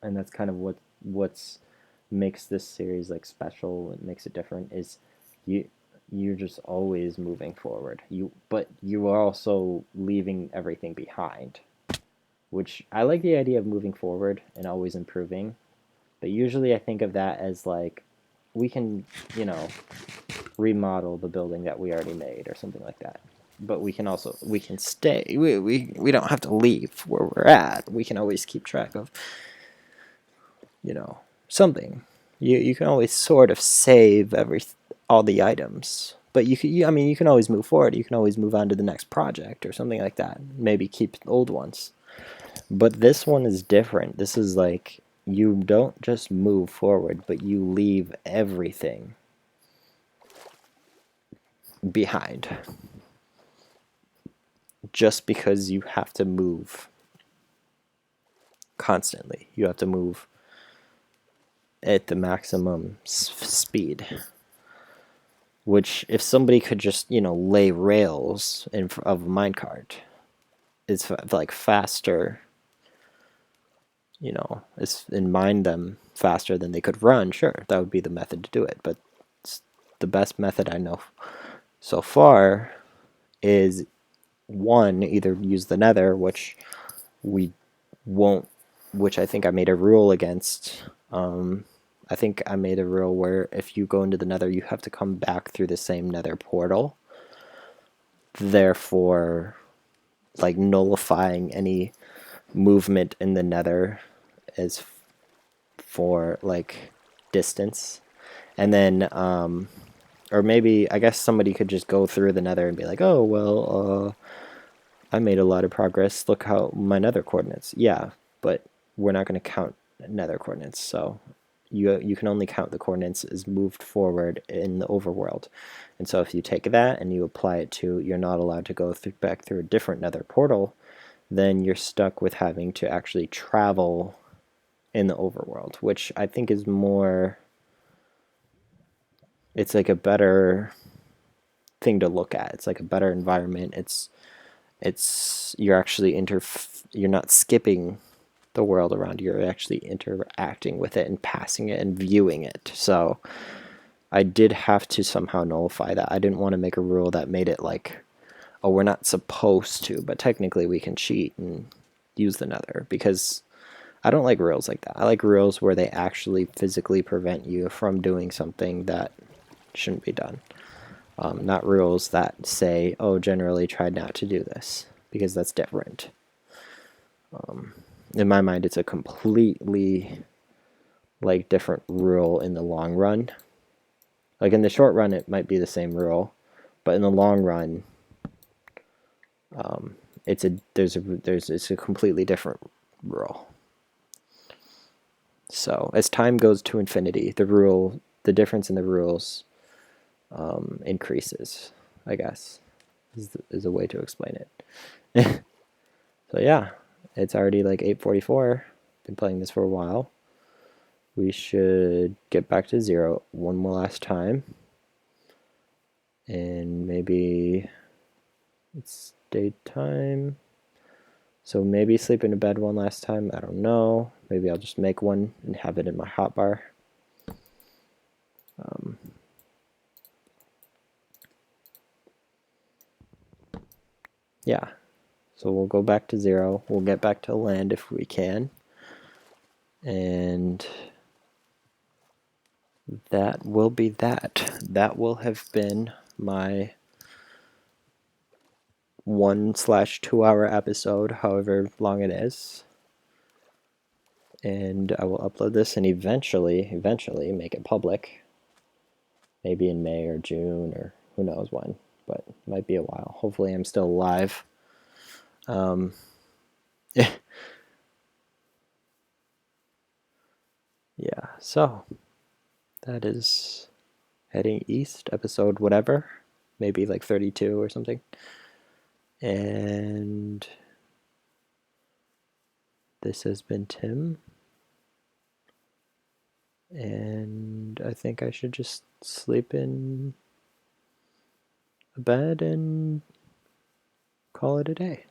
and that's kind of what's makes this series like special. What makes it different is you you're just always moving forward. But you are also leaving everything behind, which I like the idea of moving forward and always improving. But usually I think of that as like we can, you know, remodel the building that we already made or something like that. But we can stay. We don't have to leave where we're at. We can always keep track of, you know, something. You can always sort of save all the items. But I mean you can always move forward. You can always move on to the next project or something like that. Maybe keep the old ones. But this one is different. This is like you don't just move forward, but you leave everything behind. Just because you have to move constantly. You have to move at the maximum speed. Which, if somebody could just, you know, lay rails of a minecart, it's like faster, you know, and mine them faster than they could run, sure, that would be the method to do it. But the best method I know so far is one, either use the nether, which we won't, which I think I made a rule against. I think I made a rule where if you go into the nether, you have to come back through the same nether portal. Therefore, like nullifying any movement in the nether as for like distance. And then, or maybe, I guess somebody could just go through the nether and be like, oh, well, I made a lot of progress. Look how my nether coordinates. Yeah, but we're not going to count nether coordinates, so you can only count the coordinates as moved forward in the overworld. And so if you take that and you apply it to you're not allowed to go back through a different nether portal, then you're stuck with having to actually travel in the overworld, which I think is more, it's like a better thing to look at. It's like a better environment. You're actually you're not skipping the world around you. You're actually interacting with it and passing it and viewing it. So I did have to somehow nullify that. I didn't want to make a rule that made it like, oh, we're not supposed to, but technically we can cheat and use the nether, because I don't like rules like that. I like rules where they actually physically prevent you from doing something that shouldn't be done. Not rules that say, oh, generally try not to do this, because that's different. In my mind, it's a completely like different rule in the long run. Like in the short run, it might be the same rule, but in the long run, it's a completely different rule. So as time goes to infinity, the difference in the rules increases, I guess, is a way to explain it. So yeah, it's already like 8:44. Been playing this for a while. We should get back to 0 one more last time. And maybe it's daytime. So maybe sleep in a bed one last time. I don't know. Maybe I'll just make one and have it in my hotbar. Yeah. So we'll go back to 0. We'll get back to land if we can. And that will be that. That will have been my 1/2 hour episode, however long it is. And I will upload this and eventually make it public. Maybe in May or June or who knows when, but it might be a while. Hopefully I'm still alive. Yeah, so that is Heading East, episode whatever, maybe like 32 or something. And this has been Tim. And I think I should just sleep in a bed and call it a day.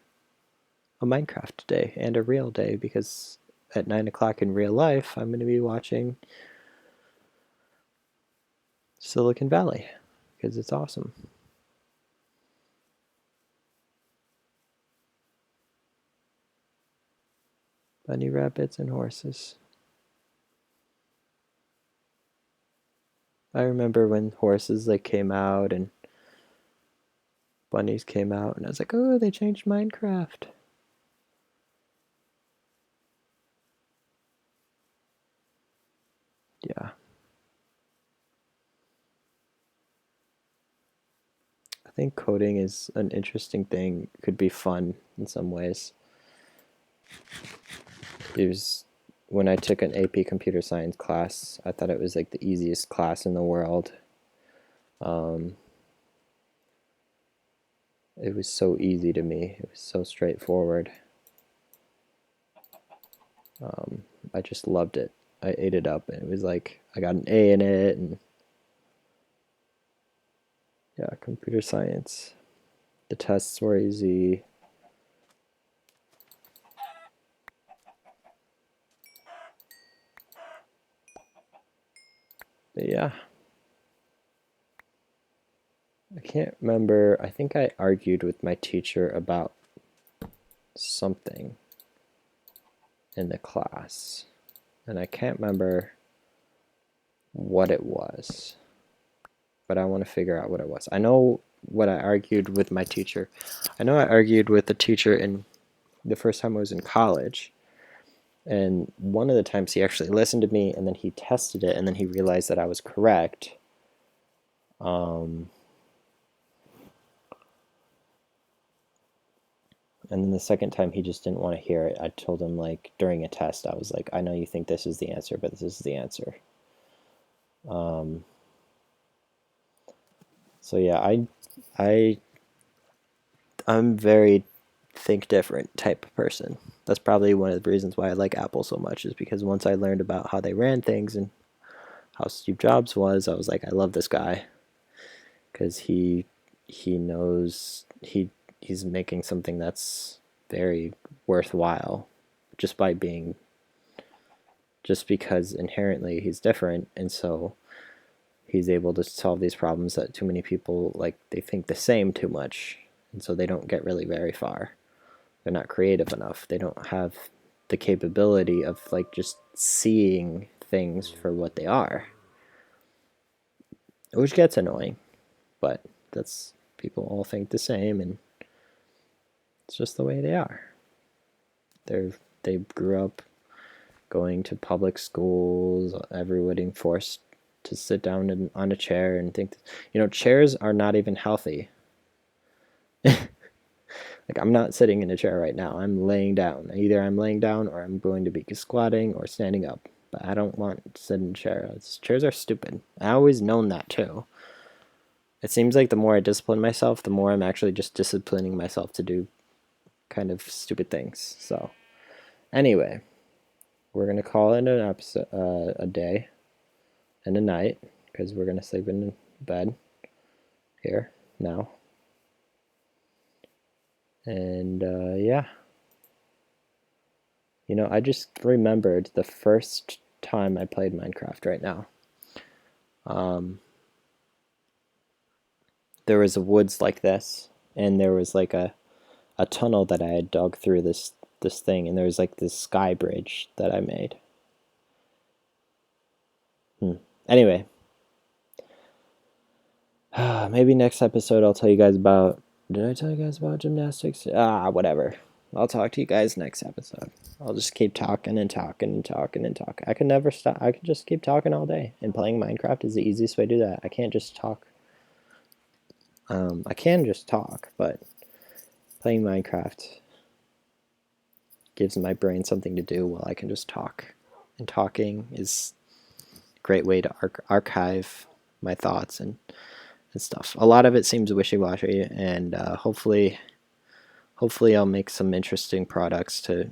A Minecraft day and a real day, because at 9 o'clock in real life, I'm going to be watching Silicon Valley, because it's awesome. Bunny rabbits and horses. I remember when horses like came out and bunnies came out, and I was like, oh, they changed Minecraft. Yeah. I think coding is an interesting thing. Could be fun in some ways. It was when I took an AP computer science class, I thought it was like the easiest class in the world. It was so easy to me. It was so straightforward. I just loved it. I ate it up, and it was like I got an A in it, and yeah, computer science. The tests were easy. But yeah. I can't remember. I think I argued with my teacher about something in the class, and I can't remember what it was, but I want to figure out what it was. I know what I argued with my teacher. I know I argued with the teacher in the first time I was in college, and one of the times he actually listened to me, and then he tested it, and then he realized that I was correct. And then the second time he just didn't want to hear it. I told him, like, during a test, I was like, I know you think this is the answer, but this is the answer. So yeah, I'm very think different type of person. That's probably one of the reasons why I like Apple so much, is because once I learned about how they ran things and how Steve Jobs was, I was like, I love this guy, because he knows he's making something that's very worthwhile just by being just because inherently he's different, and so he's able to solve these problems that too many people, like, they think the same too much, and so they don't get really very far. They're not creative enough. They don't have the capability of like just seeing things for what they are, which gets annoying. But that's people all think the same, and it's just the way they are. They grew up going to public schools, everybody forced to sit down on a chair and think, chairs are not even healthy. Like, I'm not sitting in a chair right now. I'm laying down. Either I'm laying down or I'm going to be squatting or standing up. But I don't want to sit in a chair. Chairs are stupid. I always known that too. It seems like the more I discipline myself, the more I'm actually just disciplining myself to do kind of stupid things. So, anyway, we're gonna call it an episode, a day and a night, because we're gonna sleep in bed here now. And yeah, I just remembered the first time I played Minecraft right now. There was a woods like this, and there was like a tunnel that I had dug through this thing, and there was like this sky bridge that I made. Anyway, maybe next episode I'll tell you guys about. Did I tell you guys about gymnastics? Whatever. I'll talk to you guys next episode. I'll just keep talking and talking and talking and talking. I can never stop. I can just keep talking all day. And playing Minecraft is the easiest way to do that. I can't just talk. I can just talk, but playing Minecraft gives my brain something to do while I can just talk. And talking is a great way to archive my thoughts and stuff. A lot of it seems wishy-washy, and hopefully I'll make some interesting products to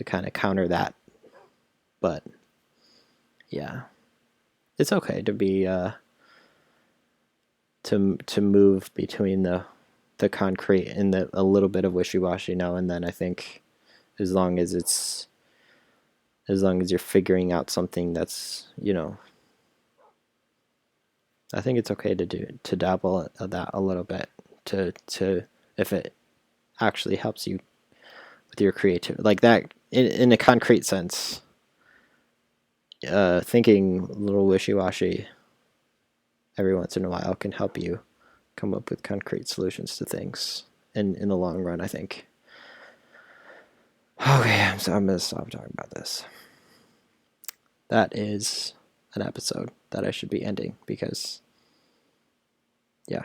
kind of counter that. But yeah, it's okay to be to move between the concrete and a little bit of wishy-washy now and then. I think as long as you're figuring out something that's, I think it's okay to dabble at that a little bit to if it actually helps you with your creativity, like that in a concrete sense. Thinking a little wishy-washy every once in a while can help you come up with concrete solutions to things in the long run, I think. Okay, so I'm going to stop talking about this. That is an episode that I should be ending because, yeah,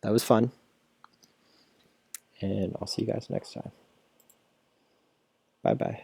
that was fun. And I'll see you guys next time. Bye-bye.